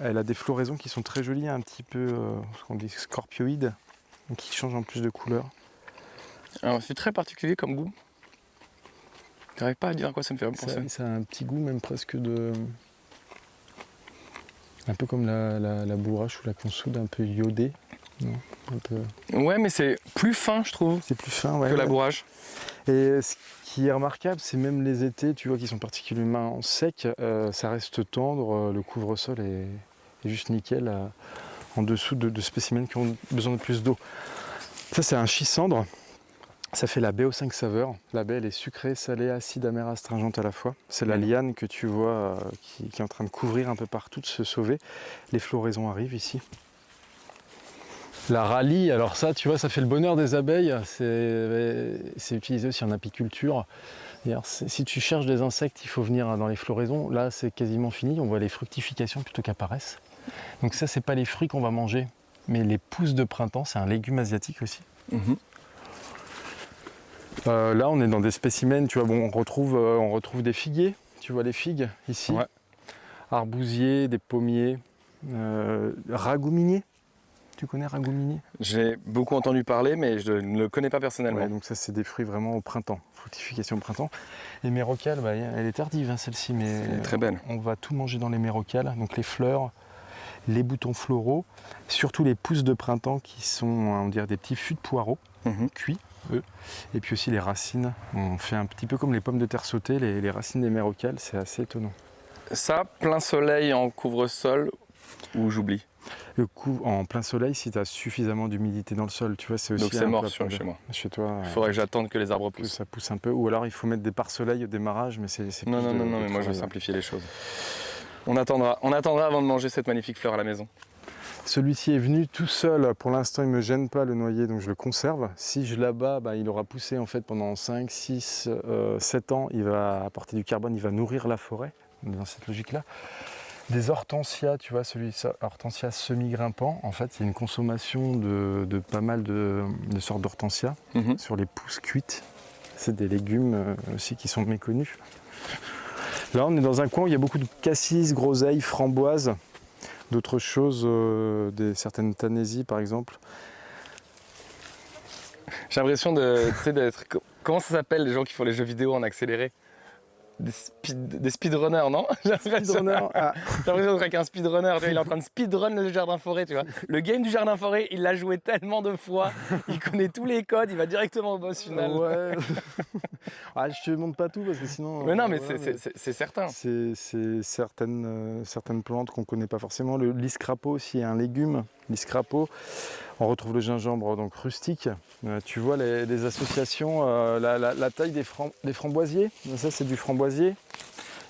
a des floraisons qui sont très jolies, un petit peu, ce qu'on dit scorpioïdes, qui changent en plus de couleur. Alors, c'est très particulier comme goût. J'arrive pas à dire à quoi ça me fait penser. Ça a un petit goût même presque de... Un peu comme la bourrache ou la consoude, un peu iodée. Non, un peu... Ouais, mais c'est plus fin, je trouve, c'est plus fin, ouais, que la bourrache. Et ce qui est remarquable, c'est même les étés, tu vois, qui sont particulièrement secs, ça reste tendre, le couvre-sol est juste nickel, en dessous de spécimens qui ont besoin de plus d'eau. Ça, c'est un schisandre. Ça fait la baie aux 5 saveurs. La baie, elle est sucrée, salée, acide, amère, astringente à la fois. C'est la liane que tu vois qui est en train de couvrir un peu partout, de se sauver. Les floraisons arrivent ici. La rallye, alors ça, tu vois, ça fait le bonheur des abeilles. C'est utilisé aussi en apiculture. Si tu cherches des insectes, il faut venir dans les floraisons. Là, c'est quasiment fini. On voit les fructifications plutôt qu'apparaissent. Donc ça, c'est pas les fruits qu'on va manger, mais les pousses de printemps. C'est un légume asiatique aussi. Mmh. Là, on est dans des spécimens. Tu vois, bon, on retrouve des figuiers. Tu vois les figues ici. Ouais. Arbousiers, des pommiers, ragouminiers. Tu connais ragouminier? J'ai beaucoup entendu parler, mais je ne le connais pas personnellement. Ouais, donc ça, c'est des fruits vraiment au printemps, fructification au printemps. Les mérocales, elle est tardive celle-ci, mais c'est très belle. On va tout manger dans les mérocales, donc les fleurs, les boutons floraux, surtout les pousses de printemps qui sont, on dirait, des petits fûts de poireaux cuits. eux. Et puis aussi les racines. On fait un petit peu comme les pommes de terre sautées, les racines des mérocales, c'est assez étonnant. Ça, plein soleil en couvre-sol ou j'oublie? Le coup, en plein soleil, si tu as suffisamment d'humidité dans le sol, tu vois, c'est aussi Donc c'est un mort peu chez moi. chez toi. Il faudrait que j'attende que les arbres Que poussent. ça pousse un peu, ou alors il faut mettre des pare-soleil au démarrage, mais c'est Non, plus non, de- non, de non, mais moi je vais travail. simplifier les choses. On attendra avant de manger cette magnifique fleur à la maison. Celui-ci est venu tout seul, pour l'instant il ne me gêne pas le noyer, donc je le conserve. Si je l'abats, il aura poussé en fait pendant 5, 6, 7 ans, il va apporter du carbone, il va nourrir la forêt, dans cette logique-là. Des hortensias, tu vois, celui-ci, hortensia semi-grimpant, en fait il y a une consommation de pas mal de sortes d'hortensias sur les pousses cuites. C'est des légumes aussi qui sont méconnus. Là on est dans un coin où il y a beaucoup de cassis, groseilles, framboises, d'autres choses, certaines tanésies par exemple. J'ai l'impression d'être. Comment ça s'appelle les gens qui font les jeux vidéo en accéléré? Des speedrunners, non? J'ai l'impression d'être avec un speedrunner. Tu vois, il est en train de speedrun le jardin forêt. Tu vois. Le game du jardin forêt, il l'a joué tellement de fois. Il connaît tous les codes. Il va directement au boss final. Ouais. Je te montre pas tout parce que sinon. Mais non, mais voilà, c'est certain. c'est certaines plantes qu'on connaît pas forcément. Le lys crapaud aussi est un légume. Lys crapaud. On retrouve le gingembre donc rustique. Tu vois les associations, la taille des framboisiers. Ça c'est du framboisier.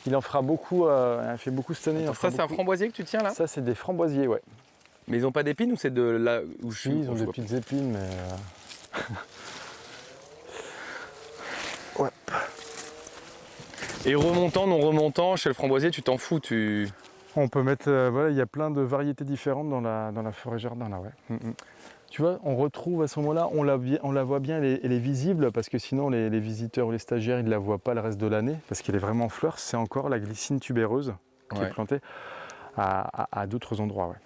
Il en fera beaucoup. Il fait beaucoup cette année. Attends, ça c'est un framboisier que tu tiens là? Ça c'est des framboisiers, ouais. Mais ils ont pas d'épines ou c'est de là où je suis? Oui, ils ont des petites épines, mais. Ouais. Et remontant, non remontant, chez le framboisier, tu t'en fous, On peut mettre, voilà, il y a plein de variétés différentes dans la forêt jardin là, ouais. Tu vois, on retrouve à ce moment-là, on la voit bien, elle est visible parce que sinon les visiteurs ou les stagiaires ils ne la voient pas le reste de l'année parce qu'elle est vraiment en fleurs. C'est encore la glycine tubéreuse qui est plantée à d'autres endroits. Ouais.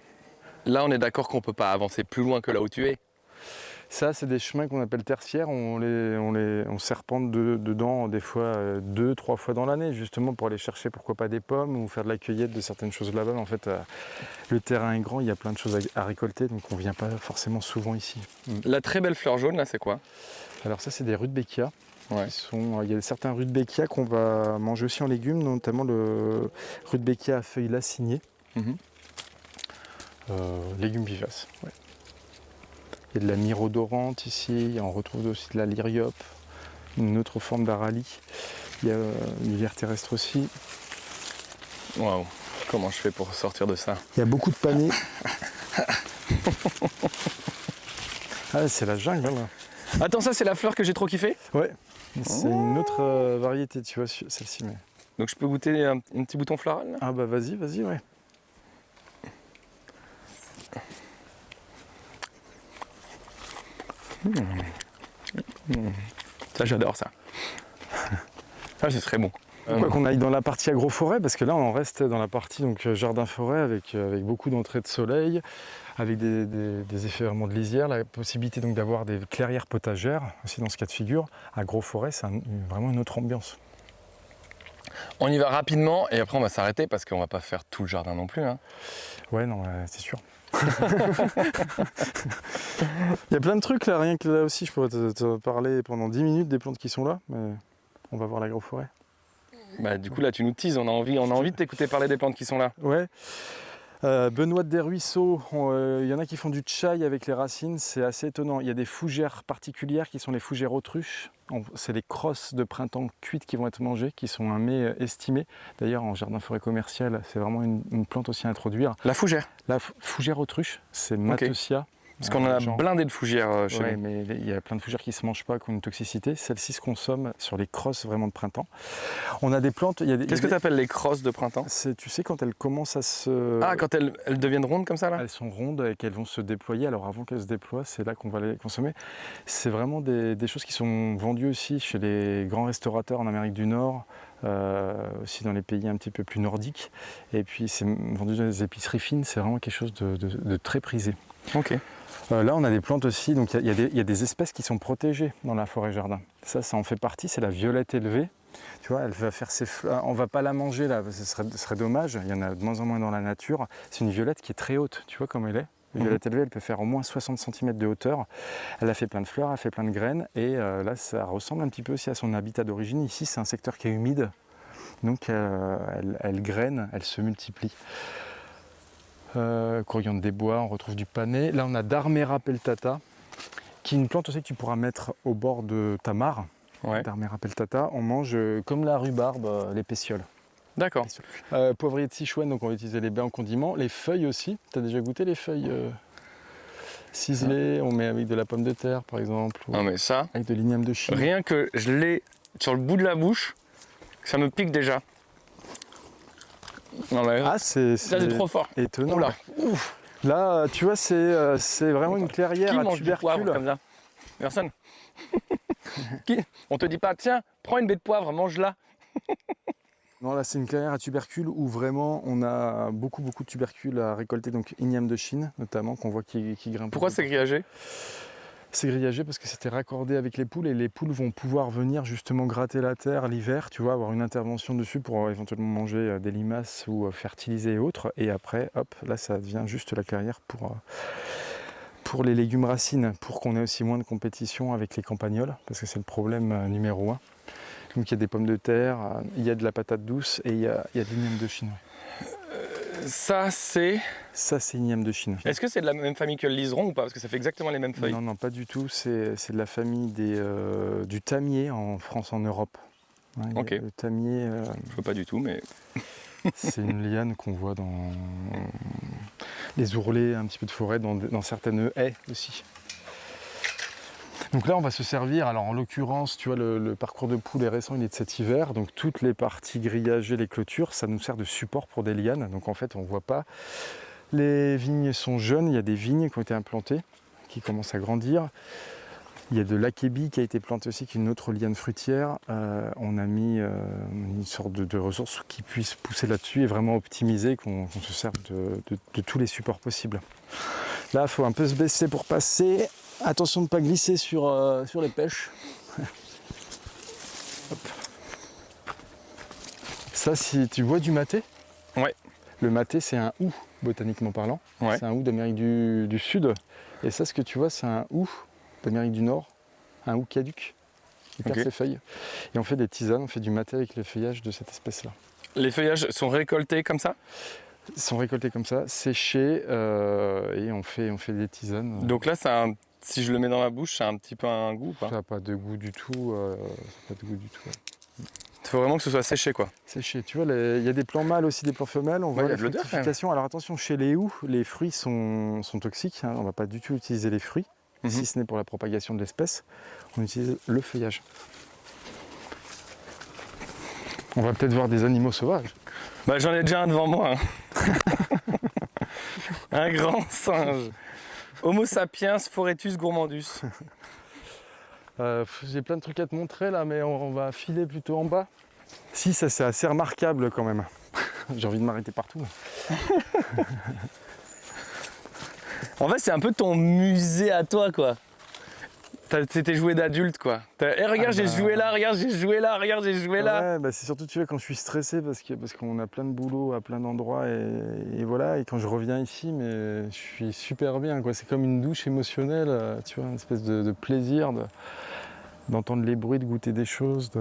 Là, on est d'accord qu'on peut pas avancer plus loin que là où tu es. Ça, c'est des chemins qu'on appelle tertiaires. On serpente dedans des fois 2, 3 fois dans l'année, justement pour aller chercher pourquoi pas des pommes ou faire de la cueillette de certaines choses là-bas. En fait, le terrain est grand, il y a plein de choses à récolter, donc on ne vient pas forcément souvent ici. La très belle fleur jaune, là, c'est quoi? Alors ça, c'est des rudbeckia. Ouais. Il y a certains rudbeckia qu'on va manger aussi en légumes, notamment le rudbeckia à feuilles laciniées. Légumes vivaces. Ouais. Il y a de la myrodorante ici, on retrouve aussi de la lyriope, une autre forme d'aralie. Il y a l'hiver terrestre aussi. Waouh, comment je fais pour sortir de ça? Il y a beaucoup de panais. Ah, c'est la jungle là. Attends, ça c'est la fleur que j'ai trop kiffé? Ouais, c'est une autre variété, tu vois, celle-ci. Mais... Donc je peux goûter un petit bouton floral là? Ah bah vas-y, ouais. Ça j'adore ça. Ah c'est très bon. Pourquoi qu'on aille dans la partie agroforêt? Parce que là on reste dans la partie donc, jardin-forêt avec beaucoup d'entrées de soleil, avec des effets vraiment de lisière, la possibilité donc d'avoir des clairières potagères aussi dans ce cas de figure. Agroforêt c'est vraiment une autre ambiance. On y va rapidement et après on va s'arrêter parce qu'on va pas faire tout le jardin non plus. Hein. Ouais non c'est sûr. Il y a plein de trucs là, rien que là aussi je pourrais te parler pendant 10 minutes des plantes qui sont là, mais on va voir l'agroforêt. Bah, du coup là tu nous teases, on a envie de t'écouter parler des plantes qui sont là. Ouais. Benoît des Ruisseaux, il y en a qui font du tchaï avec les racines, c'est assez étonnant. Il y a des fougères particulières qui sont les fougères autruches. C'est les crosses de printemps cuites qui vont être mangées, qui sont un mets estimé. D'ailleurs en jardin forêt commercial, c'est vraiment une plante aussi à introduire. La fougère? La fougère autruche, c'est Mathesia. Parce qu'on en a blindé de fougères chez nous. Mais il y a plein de fougères qui ne se mangent pas, qui ont une toxicité. Celle-ci se consomme sur les crosses vraiment de printemps. On a des plantes... Qu'est-ce que tu appelles les crosses de printemps? Tu sais, quand elles commencent à se... Ah, quand elles deviennent rondes comme ça là? Elles sont rondes et qu'elles vont se déployer. Alors avant qu'elles se déploient, c'est là qu'on va les consommer. C'est vraiment des choses qui sont vendues aussi chez les grands restaurateurs en Amérique du Nord, aussi dans les pays un petit peu plus nordiques. Et puis c'est vendu dans les épiceries fines, c'est vraiment quelque chose de très prisé. Ok. Là, on a des plantes aussi, donc il y a des espèces qui sont protégées dans la forêt jardin. Ça en fait partie, c'est la violette élevée. Tu vois, elle va faire ses fleurs. On va pas la manger là, ce serait dommage. Il y en a de moins en moins dans la nature. C'est une violette qui est très haute, tu vois comme elle est. Violette élevée, elle peut faire au moins 60 cm de hauteur. Elle a fait plein de fleurs, elle a fait plein de graines. Et là, ça ressemble un petit peu aussi à son habitat d'origine. Ici, c'est un secteur qui est humide. Donc, elle graine, elle se multiplie. Coriandre des bois, on retrouve du panais. Là, on a Darmera peltata, qui est une plante aussi que tu pourras mettre au bord de ta mare. Ouais. Darmera peltata, on mange comme la rhubarbe, les pétioles. D'accord. Poivrier de Sichuan, donc on va utiliser les baies en condiment. Les feuilles aussi. Tu as déjà goûté les feuilles ciselées? On met avec de la pomme de terre par exemple. Non mais ça, Avec de l'igname de Chine. rien que je l'ai sur le bout de la bouche, ça me pique déjà. Non mais Ah, c'est ça c'est trop fort. étonnant. Oula. Là, tu vois, c'est vraiment une clairière Qui à mange du poivre tubercules. comme ça? Personne. Qui? On te dit pas, tiens, prends une baie de poivre, mange-la. Non, là, c'est une clairière à tubercules où vraiment on a beaucoup de tubercules à récolter. Donc, igname de Chine, notamment, qu'on voit qui grimpe. Pourquoi c'est grillagé? C'est grillagé parce que c'était raccordé avec les poules et les poules vont pouvoir venir justement gratter la terre l'hiver, tu vois, avoir une intervention dessus pour éventuellement manger des limaces ou fertiliser et autres. Et après, hop, là, ça devient juste la clairière pour les légumes racines, pour qu'on ait aussi moins de compétition avec les campagnols, parce que c'est le problème numéro 1. Donc il y a des pommes de terre, il y a de la patate douce et il y a de l'igname de Chine. Ça c'est... Ça, c'est igname de Chine. Est-ce que c'est de la même famille que le liseron ou pas? Parce que ça fait exactement les mêmes feuilles. Non, pas du tout. C'est de la famille du tamier en France, en Europe. Ouais, Ok. Le tamier, Je vois pas du tout, mais... c'est une liane qu'on voit dans les ourlets, un petit peu de forêt, dans certaines haies aussi. Donc là, on va se servir, alors en l'occurrence, tu vois, le parcours de poule est récent, il est de cet hiver, donc toutes les parties grillagées, les clôtures, ça nous sert de support pour des lianes, donc en fait, on ne voit pas. Les vignes sont jeunes, il y a des vignes qui ont été implantées, qui commencent à grandir. Il y a de l'akébi qui a été planté aussi, qui est une autre liane fruitière. On a mis une sorte de ressources qui puissent pousser là-dessus et vraiment optimiser, qu'on se serve de tous les supports possibles. Là, il faut un peu se baisser pour passer. Attention de ne pas glisser sur les pêches. Hop. Ça, si tu vois du maté, Ouais. le maté, c'est un hou, botaniquement parlant. Ouais. C'est un hou d'Amérique du Sud. Et ça, ce que tu vois, c'est un hou d'Amérique du Nord, un hou caduc. Il perd Ok. ses feuilles. Et on fait des tisanes, on fait du maté avec les feuillages de cette espèce-là. Les feuillages sont récoltés comme ça? Ils sont récoltés comme ça, séchés, et on fait des tisanes. Donc là, si je le mets dans la bouche, ça a un petit peu un goût ou pas? Ça n'a pas de goût du tout. Ouais. Il faut vraiment que ce soit séché quoi. Séché. Tu vois, il y a des plants mâles aussi, des plants femelles. On voit il y a la de l'odeur, quand même. fructification. Alors attention, chez les houes, les fruits sont toxiques. Hein. On ne va pas du tout utiliser les fruits, si ce n'est pour la propagation de l'espèce. On utilise le feuillage. On va peut-être voir des animaux sauvages. Bah j'en ai déjà un devant moi. Hein. Un grand singe. Homo sapiens foretus gourmandus. J'ai plein de trucs à te montrer là, mais on va filer plutôt en bas. Si, ça c'est assez remarquable quand même. J'ai envie de m'arrêter partout. En fait, c'est un peu ton musée à toi quoi. C'était joué d'adulte quoi. Regarde, j'ai joué là, regarde, j'ai joué là, regarde, j'ai joué là. Ouais, bah c'est surtout tu vois quand je suis stressé parce qu'on a plein de boulot à plein d'endroits et voilà, et quand je reviens ici, mais je suis super bien quoi. C'est comme une douche émotionnelle, tu vois, une espèce de plaisir d'entendre les bruits, de goûter des choses,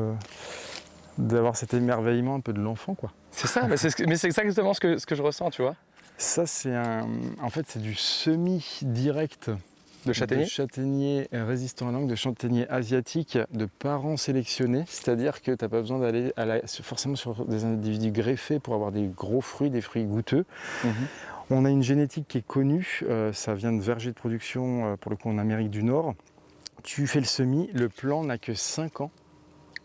d'avoir cet émerveillement un peu de l'enfant quoi. C'est ça, mais c'est exactement ce que je ressens, tu vois. Ça en fait c'est du semi-direct. De châtaignier. De châtaignier résistant à langue, de châtaignier asiatique, de parents sélectionnés. C'est-à-dire que tu n'as pas besoin d'aller forcément sur des individus greffés pour avoir des gros fruits, des fruits goûteux. On a une génétique qui est connue. Ça vient de vergers de production, pour le coup en Amérique du Nord. Tu fais le semis, le plant n'a que 5 ans.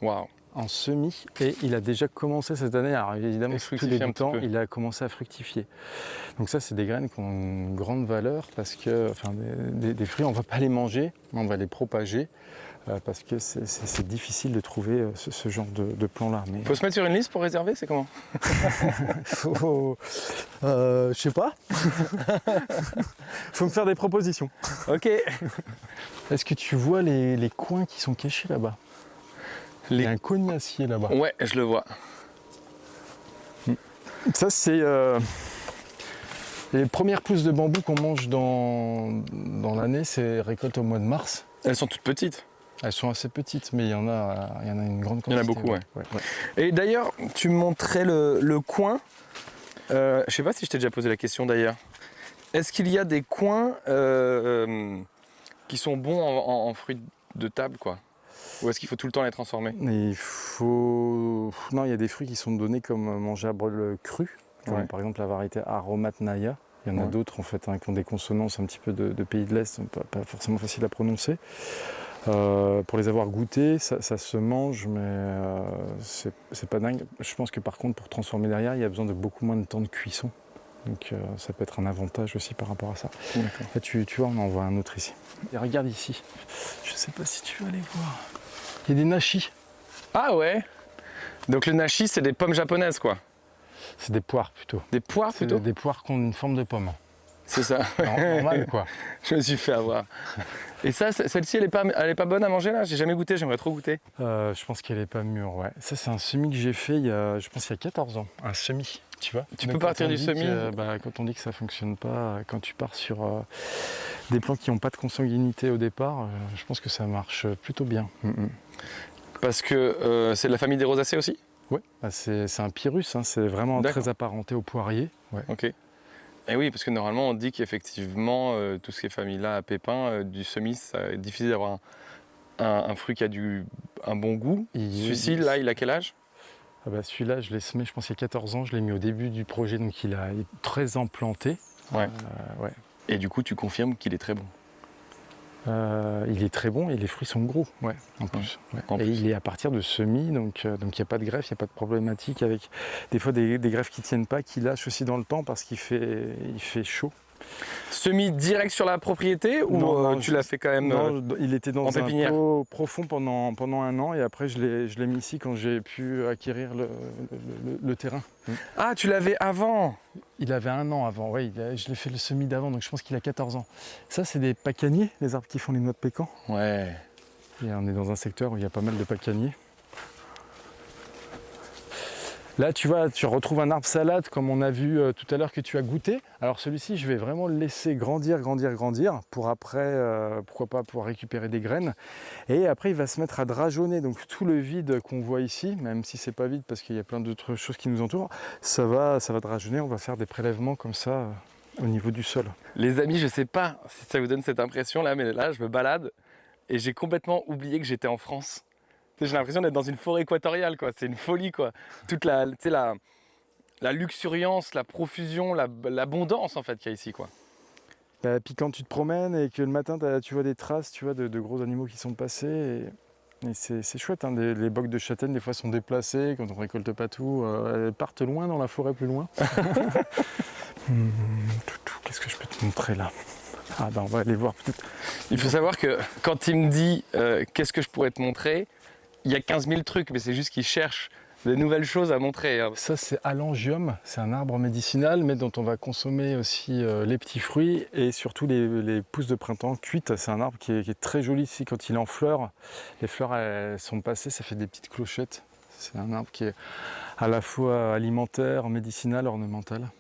Waouh. En semis, et il a déjà commencé cette année, alors évidemment tous les débutants, il a commencé à fructifier. Donc ça c'est des graines qui ont une grande valeur parce que, enfin des fruits on ne va pas les manger, on va les propager parce que c'est difficile de trouver ce genre de plants-là. Mais... Faut se mettre sur une liste pour réserver, c'est comment? Je sais pas. Faut me faire des propositions. Ok. Est-ce que tu vois les coins qui sont cachés là-bas? Il y a un cognacier là-bas. Ouais, je le vois. Ça, c'est Les premières pousses de bambou qu'on mange dans l'année, c'est récolte au mois de mars. Elles sont toutes petites. Elles sont assez petites, mais il y en a une grande quantité. Il y en a beaucoup, ouais. Ouais. Et d'ailleurs, tu me montrais le coin. Je sais pas si je t'ai déjà posé la question d'ailleurs. Est-ce qu'il y a des coins qui sont bons en fruits de table, quoi? Ou est-ce qu'il faut tout le temps les transformer? Et non, il y a des fruits qui sont donnés comme mangeables crus. Ouais. Par exemple, la variété Aromat Naya. Il y en a d'autres en fait qui ont des consonances un petit peu de pays de l'Est, pas forcément facile à prononcer. Pour les avoir goûtés, ça se mange, mais c'est pas dingue. Je pense que par contre, pour transformer derrière, il y a besoin de beaucoup moins de temps de cuisson. Donc ça peut être un avantage aussi par rapport à ça. Là, tu vois, on en voit un autre ici. Et regarde ici. Je sais pas si tu vas aller voir. Il y a des nachis. Ah ouais. Donc le nashi, c'est des pommes japonaises, quoi. C'est des poires plutôt. Des poires C'est plutôt? des poires qui ont une forme de pomme. C'est ça. Normal quoi. Je me suis fait avoir. Et ça, celle-ci, elle est pas bonne à manger là? J'ai jamais goûté, j'aimerais trop goûter. Je pense qu'elle est pas mûre, ouais. Ça, c'est un semis que j'ai fait il y a 14 ans. Un semis, tu vois. Tu peux partir du semis? Quand on dit que ça fonctionne pas, quand tu pars sur des plants qui n'ont pas de consanguinité au départ, je pense que ça marche plutôt bien. Parce que c'est de la famille des rosacées aussi? Ouais, c'est un pyrrhus, hein, c'est vraiment très apparenté au poirier. Ouais. Ok. Et oui, parce que normalement on dit qu'effectivement, tout ce qui est famille-là à pépins, du semis, c'est difficile d'avoir un fruit qui a un bon goût. Celui-ci, là, il a quel âge? Celui-là, je l'ai semé, je pense, il y a 14 ans, je l'ai mis au début du projet, donc il est très implanté. Ouais. Ouais. Et du coup, tu confirmes qu'il est très bon? Il est très bon et les fruits sont gros, en plus. Et il est à partir de semis, donc il n'y a pas de greffe, il n'y a pas de problématique avec des fois des greffes qui ne tiennent pas, qui lâchent aussi dans le temps parce qu'il fait chaud. Semis direct sur la propriété ou non, tu l'as fait quand même Non, il était dans en pépinière? un pot profond pendant un an et après je l'ai mis ici quand j'ai pu acquérir le terrain. Ah, tu l'avais avant? Il avait 1 an avant, oui, je l'ai fait le semis d'avant, donc je pense qu'il a 14 ans. Ça, c'est des pacaniers, les arbres qui font les noix de pécan. Ouais. Et on est dans un secteur où il y a pas mal de pacaniers. Là, tu vois, tu retrouves un arbre salade comme on a vu tout à l'heure que tu as goûté. Alors celui-ci, je vais vraiment le laisser grandir pour après, pourquoi pas, pouvoir récupérer des graines. Et après, il va se mettre à drageonner. Donc tout le vide qu'on voit ici, même si c'est pas vide parce qu'il y a plein d'autres choses qui nous entourent, ça va drageonner. On va faire des prélèvements comme ça au niveau du sol. Les amis, je sais pas si ça vous donne cette impression là, mais là, je me balade et j'ai complètement oublié que j'étais en France. J'ai l'impression d'être dans une forêt équatoriale, quoi. C'est une folie, quoi. Toute la luxuriance, la profusion, l'abondance en fait qu'il y a ici, quoi. Puis quand tu te promènes et que le matin tu vois des traces, tu vois de gros animaux qui sont passés et c'est chouette, hein. Les bocs de châtaignes des fois sont déplacés quand on récolte pas tout, elles partent loin dans la forêt, plus loin. Qu'est-ce que je peux te montrer là? On va aller voir peut-être. Il faut savoir que quand il me dit qu'est-ce que je pourrais te montrer, il y a 15 000 trucs, mais c'est juste qu'il cherche des nouvelles choses à montrer. Ça, c'est Alangium, c'est un arbre médicinal, mais dont on va consommer aussi les petits fruits et surtout les pousses de printemps cuites. C'est un arbre qui est très joli ici quand il est en fleurs. Les fleurs, elles sont passées, ça fait des petites clochettes. C'est un arbre qui est à la fois alimentaire, médicinal, ornemental.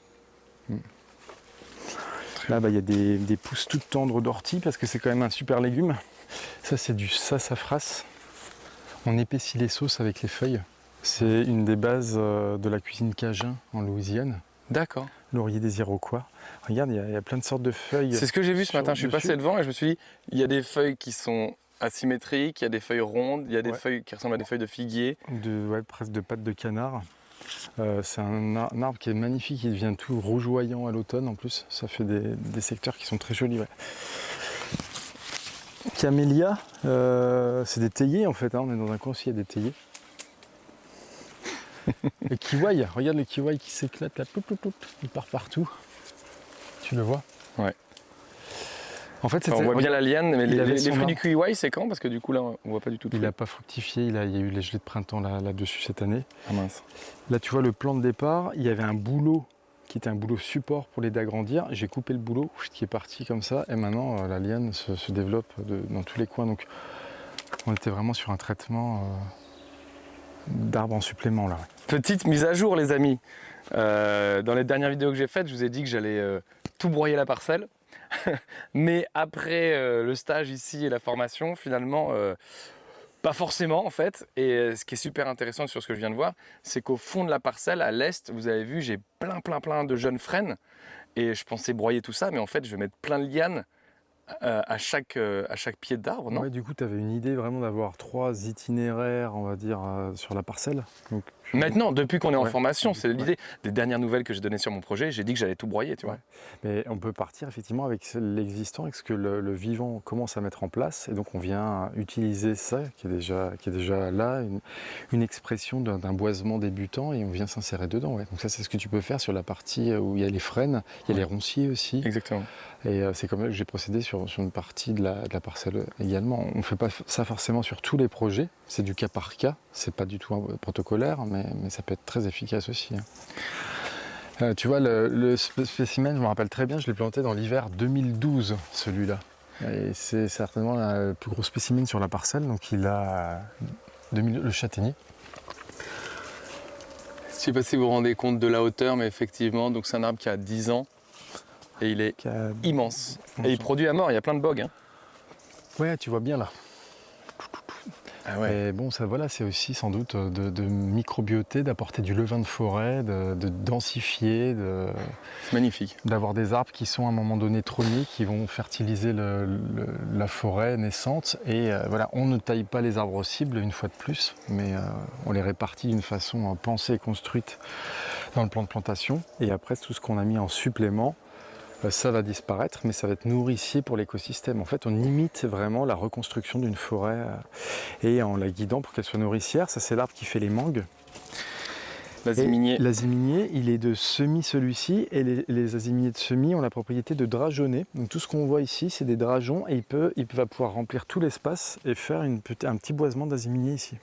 Là, il y a des pousses toutes tendres d'ortie parce que c'est quand même un super légume. Ça, c'est du sassafras. On épaissit les sauces avec les feuilles. C'est une des bases de la cuisine cajun en Louisiane. D'accord. Laurier des Iroquois. Regarde, il y a plein de sortes de feuilles. C'est ce que j'ai vu ce matin. Je suis passé devant et je me suis dit, il y a des feuilles qui sont asymétriques, il y a des feuilles rondes, il y a des feuilles qui ressemblent à des feuilles de figuier. Presque de pattes de canard. C'est un arbre qui est magnifique, il devient tout rougeoyant à l'automne en plus. Ça fait des secteurs qui sont très jolis. Ouais. Camélia, c'est des théiers en fait, hein. On est dans un coin aussi, il y a des théiers. Le kiwai, regarde le kiwai qui s'éclate là, il part partout. Tu le vois? Ouais. En fait, on voit bien la liane, mais les fruits du kiwai, c'est quand? Parce que du coup là, on voit pas du tout. Il n'a pas fructifié, il y a eu les gelées de printemps là-dessus cette année. Ah mince. Là, tu vois le plan de départ, il y avait un bouleau qui était un bouleau support pour l'aider à grandir. J'ai coupé le bouleau qui est parti comme ça et maintenant la liane se développe dans tous les coins. Donc on était vraiment sur un traitement d'arbres en supplément là. Petite mise à jour les amis. Dans les dernières vidéos que j'ai faites, je vous ai dit que j'allais tout broyer la parcelle. Mais après le stage ici et la formation, finalement, pas forcément en fait. Et ce qui est super intéressant sur ce que je viens de voir, c'est qu'au fond de la parcelle, à l'est, vous avez vu, j'ai plein de jeunes frênes. Et je pensais broyer tout ça, mais en fait, je vais mettre plein de lianes à chaque pied d'arbre, non? Ouais, du coup, tu avais une idée vraiment d'avoir 3 itinéraires, on va dire, sur la parcelle. Donc, Maintenant, depuis qu'on est en Ouais. formation, c'est Ouais. l'idée. Des dernières nouvelles que j'ai données sur mon projet, j'ai dit que j'allais tout broyer, tu vois. Ouais. Mais on peut partir effectivement avec l'existant, avec ce que le vivant commence à mettre en place. Et donc on vient utiliser ça, qui est déjà là, une expression d'un boisement débutant, et on vient s'insérer dedans. Ouais. Donc ça, c'est ce que tu peux faire sur la partie où il y a les frênes, il y a les ronciers aussi. Exactement. Et c'est comme ça que j'ai procédé sur une partie de la parcelle également. On ne fait pas ça forcément sur tous les projets, c'est du cas par cas, c'est pas du tout protocolaire, mais ça peut être très efficace aussi. Tu vois, le spécimen, je me rappelle très bien, je l'ai planté dans l'hiver 2012, celui-là. Et c'est certainement le plus gros spécimen sur la parcelle, donc il a le châtaignier. Je ne sais pas si vous vous rendez compte de la hauteur, mais effectivement, donc c'est un arbre qui a 10 ans et il est Qui a- immense. Et il produit à mort, il y a plein de bogues. Hein. Ouais, tu vois bien là. Ah Et bon, ça voilà, c'est aussi sans doute de microbioter, d'apporter du levain de forêt, de densifier, c'est magnifique. d'avoir des arbres qui sont à un moment donné trônés, qui vont fertiliser la forêt naissante. Et voilà, on ne taille pas les arbres cibles une fois de plus, mais on les répartit d'une façon pensée et construite dans le plan de plantation. Et après, tout ce qu'on a mis en supplément, ça va disparaître, mais ça va être nourricier pour l'écosystème. En fait, on imite vraiment la reconstruction d'une forêt et en la guidant pour qu'elle soit nourricière. Ça, c'est l'arbre qui fait les mangues. L'aziminier. L'aziminier, il est de semis celui-ci, et les aziminiers de semis ont la propriété de drageonner. Donc tout ce qu'on voit ici, c'est des drageons, et il va pouvoir remplir tout l'espace et faire un petit boisement d'aziminier ici.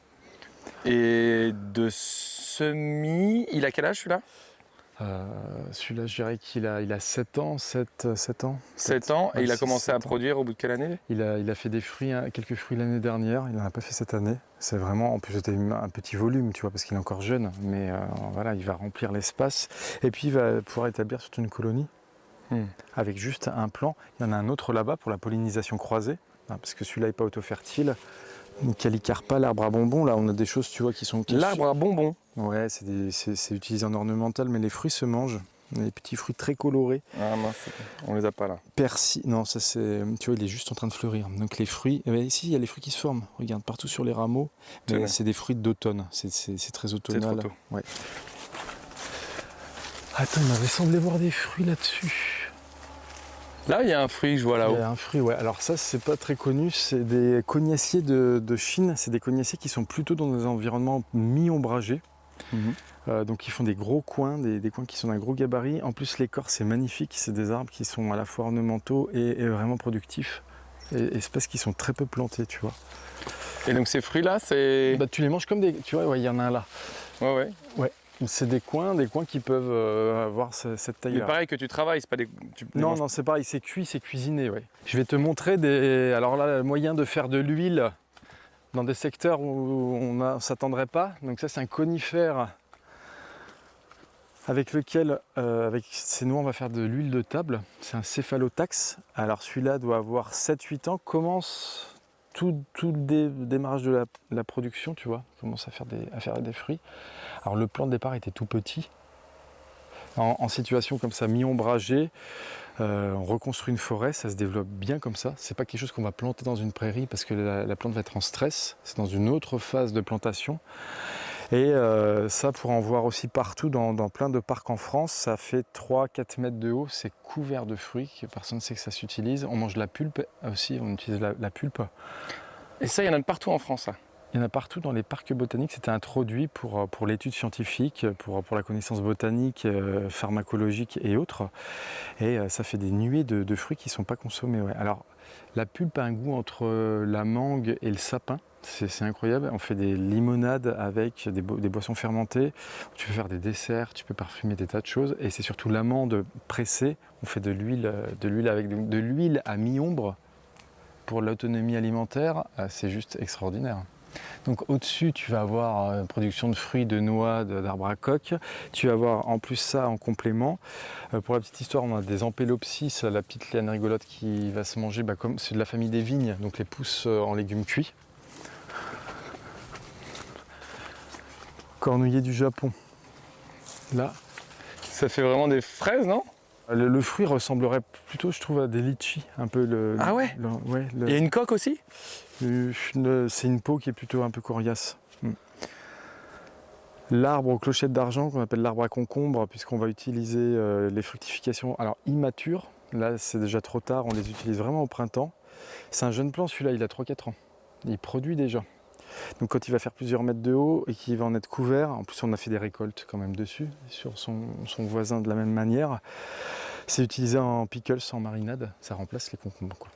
Et de semis, il a quel âge celui-là? Celui-là, je dirais qu'il a 7 ans, 7 ans. 7 ans, et il a 6, commencé à 7 ans. produire au bout de quelle année? Il a fait des fruits, quelques fruits l'année dernière, il n'en a pas fait cette année. C'est vraiment, en plus c'était un petit volume, tu vois, parce qu'il est encore jeune, mais voilà, il va remplir l'espace. Et puis il va pouvoir établir toute une colonie avec juste un plant. Il y en a un autre là-bas pour la pollinisation croisée, parce que celui-là n'est pas auto-fertile. Calicarpa, l'arbre à bonbons, là on a des choses, tu vois, qui sont... L'arbre à bonbons. Ouais, c'est utilisé en ornemental, mais les fruits se mangent. Des petits fruits très colorés. Ah mince, on les a pas là. Persil, non, ça c'est, tu vois, il est juste en train de fleurir. Donc les fruits, eh ben, ici il y a les fruits qui se forment. Regarde, partout sur les rameaux. Mais c'est des fruits d'automne. C'est très automnal. C'est trop tôt. Ouais. Attends, il m'avait semblé voir des fruits là-dessus. Là, il y a un fruit que je vois Il là-haut. y a un fruit, ouais. Alors ça, c'est pas très connu. C'est des cognaciers de Chine. C'est des cognaciers qui sont plutôt dans des environnements mi-ombragés. Donc ils font des gros coins, des coins qui sont d'un gros gabarit. En plus l'écorce c'est magnifique, c'est des arbres qui sont à la fois ornementaux et vraiment productifs. Et espèces qui sont très peu plantées, tu vois. Et donc ces fruits-là, c'est... Bah, tu les manges comme des... Tu vois, ouais, il y en a un là. Ouais. Ouais. C'est des coins qui peuvent avoir cette taille-là. Mais pareil que tu travailles, c'est pas des... Non, c'est pareil, c'est cuit, c'est cuisiné, ouais. Je vais te montrer des... Alors là, le moyen de faire de l'huile dans des secteurs où on ne s'attendrait pas. Donc ça, c'est un conifère avec lequel, avec ces noix, on va faire de l'huile de table. C'est un céphalotaxe. Alors celui-là doit avoir 7-8 ans. Commence tout le démarrage de la production, tu vois. Commence à faire des fruits. Alors le plan de départ était tout petit. En situation comme ça, mi-ombragée, on reconstruit une forêt, ça se développe bien comme ça. C'est pas quelque chose qu'on va planter dans une prairie parce que la plante va être en stress. C'est dans une autre phase de plantation. Et ça, pour en voir aussi partout dans plein de parcs en France, ça fait 3-4 mètres de haut, c'est couvert de fruits, que personne ne sait que ça s'utilise. On mange la pulpe aussi, on utilise la pulpe. Et ça, il y en a de partout en France, là. Il y en a partout dans les parcs botaniques, c'était introduit pour l'étude scientifique, pour la connaissance botanique, pharmacologique et autres. Et ça fait des nuées de fruits qui ne sont pas consommés. Ouais. Alors, la pulpe a un goût entre la mangue et le sapin. C'est incroyable. On fait des limonades avec des boissons fermentées. Tu peux faire des desserts, tu peux parfumer des tas de choses. Et c'est surtout l'amande pressée. On fait de l'huile avec de l'huile à mi-ombre pour l'autonomie alimentaire. C'est juste extraordinaire. Donc au-dessus, tu vas avoir une production de fruits, de noix, d'arbres à coque. Tu vas avoir en plus ça en complément. Pour la petite histoire, on a des ampélopsis, la petite liane rigolote qui va se manger, comme c'est de la famille des vignes, donc les pousses en légumes cuits. Cornouiller du Japon. Là, Ça fait vraiment des fraises, non? le fruit ressemblerait plutôt, je trouve, à des litchis. Un peu Ah ouais? Il y a une coque aussi? C'est une peau qui est plutôt un peu coriace. L'arbre aux clochettes d'argent, qu'on appelle l'arbre à concombre, puisqu'on va utiliser les fructifications immatures. Là, c'est déjà trop tard, on les utilise vraiment au printemps. C'est un jeune plant, celui-là, il a 3-4 ans. Il produit déjà. Donc quand il va faire plusieurs mètres de haut et qu'il va en être couvert, en plus on a fait des récoltes quand même dessus, sur son voisin de la même manière, c'est utilisé en pickles, en marinade, ça remplace les concombres, quoi.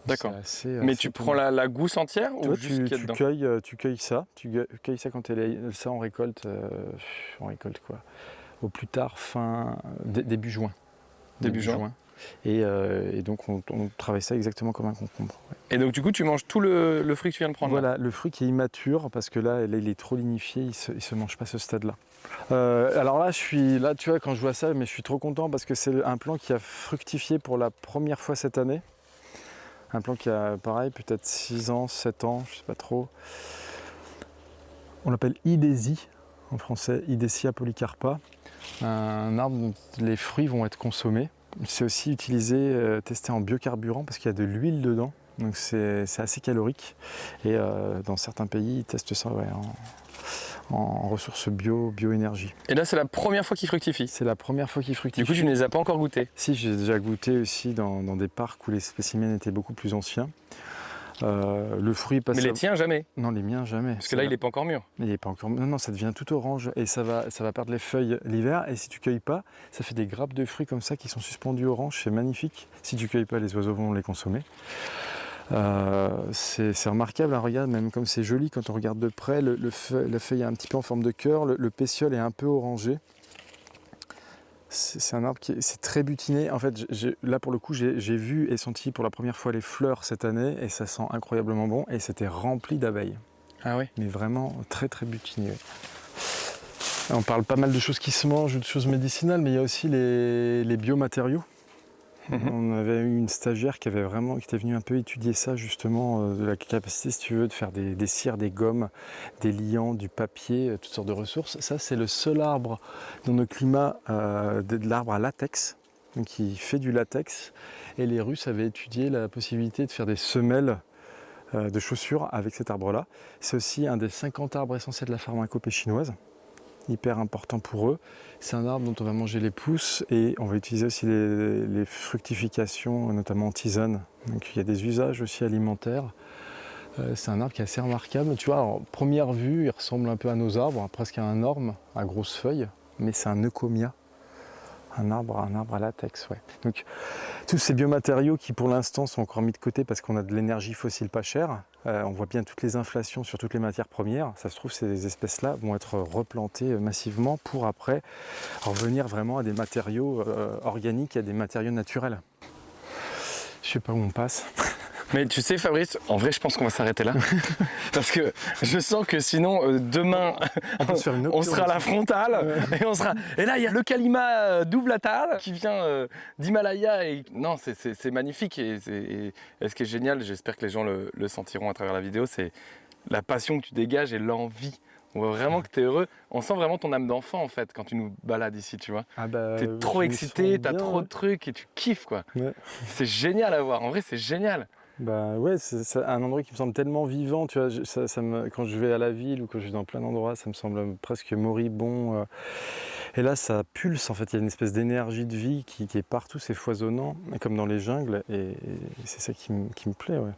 D'accord. C'est Mais assez tu étonnant. prends la gousse entière ou Toi, juste ce qu'il y a dedans? tu cueilles ça, quand ça on récolte quoi, au plus tard début juin. Début juin. Et donc on travaille ça exactement comme un concombre. Ouais. Et donc du coup tu manges tout le fruit que tu viens de prendre là. Voilà, le fruit qui est immature, parce que là il est trop lignifié, il se mange pas à ce stade-là. Alors là, tu vois, quand je vois ça, mais je suis trop content parce que c'est un plant qui a fructifié pour la première fois cette année. Un plant qui a, pareil, peut-être 6 ans, 7 ans, je sais pas trop. On l'appelle Idésie, en français, Idésia polycarpa. Un arbre dont les fruits vont être consommés. C'est aussi utilisé, testé en biocarburant parce qu'il y a de l'huile dedans. Donc c'est assez calorique. Et dans certains pays, ils testent ça en ressources bioénergie. Et là c'est la première fois qu'il fructifie. C'est la première fois qu'il fructifie. Du coup tu ne les as pas encore goûtés. Si, j'ai déjà goûté aussi dans des parcs où les spécimens étaient beaucoup plus anciens. Le fruit passe. Mais les tiens jamais. Non, les miens jamais. Parce que là il n'est pas encore mûr. Il est pas encore. Non, ça devient tout orange et ça va perdre les feuilles l'hiver. Et si tu cueilles pas, ça fait des grappes de fruits comme ça qui sont suspendues orange. C'est magnifique. Si tu cueilles pas, les oiseaux vont les consommer. C'est remarquable, hein, regarde, même comme c'est joli quand on regarde de près. La feuille est un petit peu en forme de cœur. Le pétiole est un peu orangé. C'est un arbre c'est très butiné. En fait, là pour le coup, j'ai vu et senti pour la première fois les fleurs cette année et ça sent incroyablement bon et c'était rempli d'abeilles. Ah oui. Mais vraiment très très butiné. On parle pas mal de choses qui se mangent, de choses médicinales, mais il y a aussi les biomatériaux. On avait eu une stagiaire qui était venue un peu étudier ça justement, de la capacité, si tu veux, de faire des cires, des gommes, des liants, du papier, toutes sortes de ressources. Ça, c'est le seul arbre dans nos climats, de l'arbre à latex, donc qui fait du latex. Et les Russes avaient étudié la possibilité de faire des semelles de chaussures avec cet arbre-là. C'est aussi un des 50 arbres essentiels de la pharmacopée chinoise. Hyper important pour eux. C'est un arbre dont on va manger les pousses et on va utiliser aussi les fructifications, notamment en tisane. Donc il y a des usages aussi alimentaires. C'est un arbre qui est assez remarquable. Tu vois, en première vue, il ressemble un peu à nos arbres, presque à un orme, à grosses feuilles, mais c'est un euchomia. Un arbre à latex, ouais. Donc tous ces biomatériaux qui pour l'instant sont encore mis de côté parce qu'on a de l'énergie fossile pas chère, on voit bien toutes les inflations sur toutes les matières premières, ça se trouve ces espèces-là vont être replantées massivement pour après revenir vraiment à des matériaux organiques, à des matériaux naturels. Je sais pas où on passe. Mais tu sais Fabrice, en vrai je pense qu'on va s'arrêter là. Parce que je sens que sinon demain on sera à la frontale et là il y a le Kalima d'Ouvlatal qui vient d'Himalaya et non c'est magnifique et ce qui est génial, j'espère que les gens le sentiront à travers la vidéo, c'est la passion que tu dégages et l'envie. On voit vraiment que tu es heureux. On sent vraiment ton âme d'enfant en fait quand tu nous balades ici, tu vois. Ah bah, tu es trop excité, tu as trop de trucs et tu kiffes quoi. Ouais. C'est génial à voir, en vrai c'est génial. Bah ouais, c'est un endroit qui me semble tellement vivant, tu vois, quand je vais à la ville ou quand je vais dans plein d'endroits, ça me semble presque moribond. Et là, ça pulse, en fait, il y a une espèce d'énergie de vie qui est partout, c'est foisonnant, comme dans les jungles, et c'est ça qui me plaît, ouais.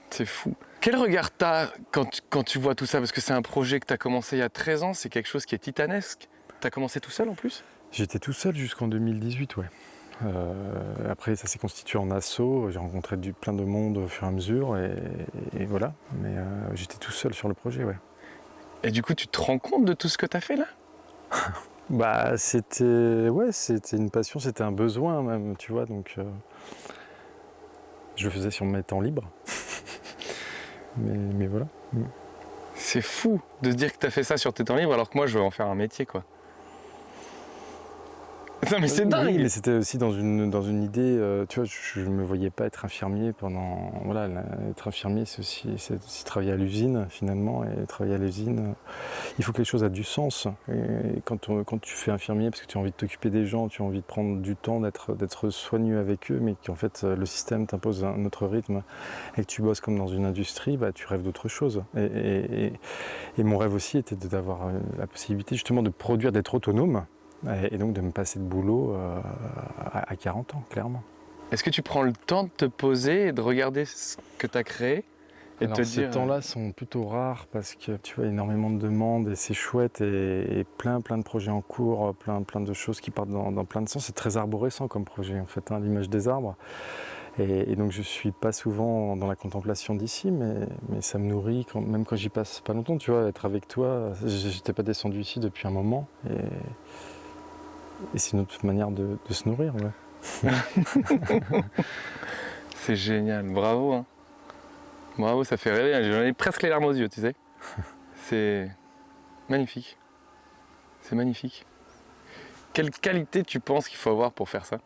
C'est fou. Quel regard t'as quand tu vois tout ça? Parce que c'est un projet que tu as commencé il y a 13 ans, c'est quelque chose qui est titanesque. Tu as commencé tout seul en plus? J'étais tout seul jusqu'en 2018, ouais. Après ça s'est constitué en asso, j'ai rencontré plein de monde au fur et à mesure et voilà, mais j'étais tout seul sur le projet, ouais. Et du coup tu te rends compte de tout ce que tu as fait là? Bah c'était une passion, c'était un besoin même, tu vois, donc je le faisais sur mes temps libres. mais voilà. C'est fou de se dire que tu as fait ça sur tes temps libres alors que moi je veux en faire un métier quoi. Non mais c'est dingue. Oui, mais c'était aussi dans une idée, tu vois, je ne me voyais pas être infirmier pendant... Voilà, être infirmier, c'est aussi travailler à l'usine, finalement, et travailler à l'usine, il faut que les choses aient du sens. Et quand tu fais infirmier, parce que tu as envie de t'occuper des gens, tu as envie de prendre du temps, d'être soigneux avec eux, mais qu'en fait, le système t'impose un autre rythme, et que tu bosses comme dans une industrie, bah, tu rêves d'autre chose. Et mon rêve aussi était d'avoir la possibilité, justement, de produire, d'être autonome, et donc de me passer de boulot à 40 ans, clairement. Est-ce que tu prends le temps de te poser et de regarder ce que tu as créé et Alors, te ces dire... temps-là sont plutôt rares parce que tu vois énormément de demandes et c'est chouette et plein de projets en cours, plein de choses qui partent dans plein de sens. C'est très arborescent comme projet en fait, hein, l'image des arbres. Et donc je suis pas souvent dans la contemplation d'ici, mais ça me nourrit, même quand j'y passe pas longtemps, tu vois, être avec toi. J'étais pas descendu ici depuis un moment et c'est une autre manière de se nourrir. Ouais. C'est génial, bravo. Hein. Bravo, ça fait rêver. J'en ai presque les larmes aux yeux, tu sais. C'est magnifique. C'est magnifique. Quelle qualité tu penses qu'il faut avoir pour faire ça?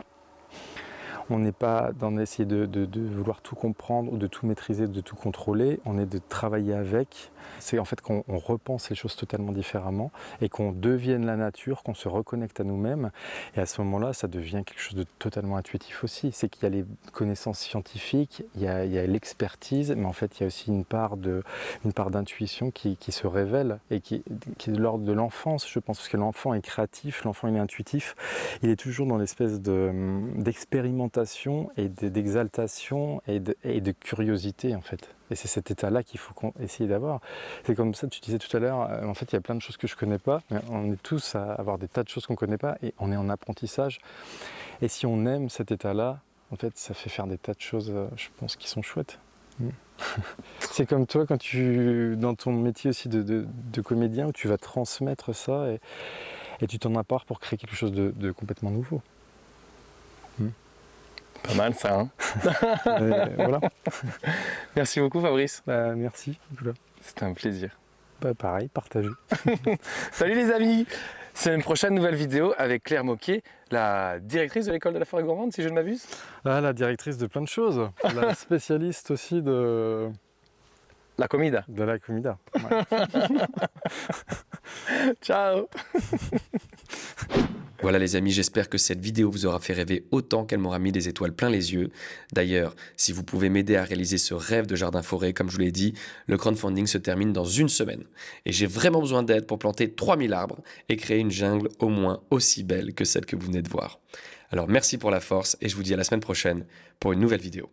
On n'est pas dans essayer de vouloir tout comprendre ou de tout maîtriser, de tout contrôler. On est de travailler avec. C'est en fait qu'on repense les choses totalement différemment et qu'on devienne la nature, qu'on se reconnecte à nous-mêmes. Et à ce moment-là, ça devient quelque chose de totalement intuitif aussi. C'est qu'il y a les connaissances scientifiques, il y a l'expertise, mais en fait, il y a aussi une part d'intuition qui se révèle et qui est de l'ordre de l'enfance, je pense, parce que l'enfant est créatif, l'enfant il est intuitif. Il est toujours dans l'espèce d'expérimentation et d'exaltation et de curiosité en fait. Et c'est cet état-là qu'il faut essayer d'avoir. C'est comme ça, tu disais tout à l'heure, en fait il y a plein de choses que je ne connais pas, mais on est tous à avoir des tas de choses qu'on ne connaît pas et on est en apprentissage. Et si on aime cet état-là, en fait ça fait faire des tas de choses, je pense, qui sont chouettes. C'est comme toi quand dans ton métier aussi de comédien, où tu vas transmettre ça et tu t'en apportes pour créer quelque chose de complètement nouveau. Pas mal ça, hein. Voilà. Merci beaucoup Fabrice. Merci. C'était un plaisir. Pareil, partagez. Salut les amis. C'est une prochaine nouvelle vidéo avec Claire Moquier, la directrice de l'école de la forêt gourmande, si je ne m'abuse. Ah, la directrice de plein de choses. La spécialiste aussi de... La comida. De la comida. Ouais. Ciao. Voilà les amis, j'espère que cette vidéo vous aura fait rêver autant qu'elle m'aura mis des étoiles plein les yeux. D'ailleurs, si vous pouvez m'aider à réaliser ce rêve de jardin-forêt, comme je vous l'ai dit, le crowdfunding se termine dans une semaine. Et j'ai vraiment besoin d'aide pour planter 3000 arbres et créer une jungle au moins aussi belle que celle que vous venez de voir. Alors merci pour la force et je vous dis à la semaine prochaine pour une nouvelle vidéo.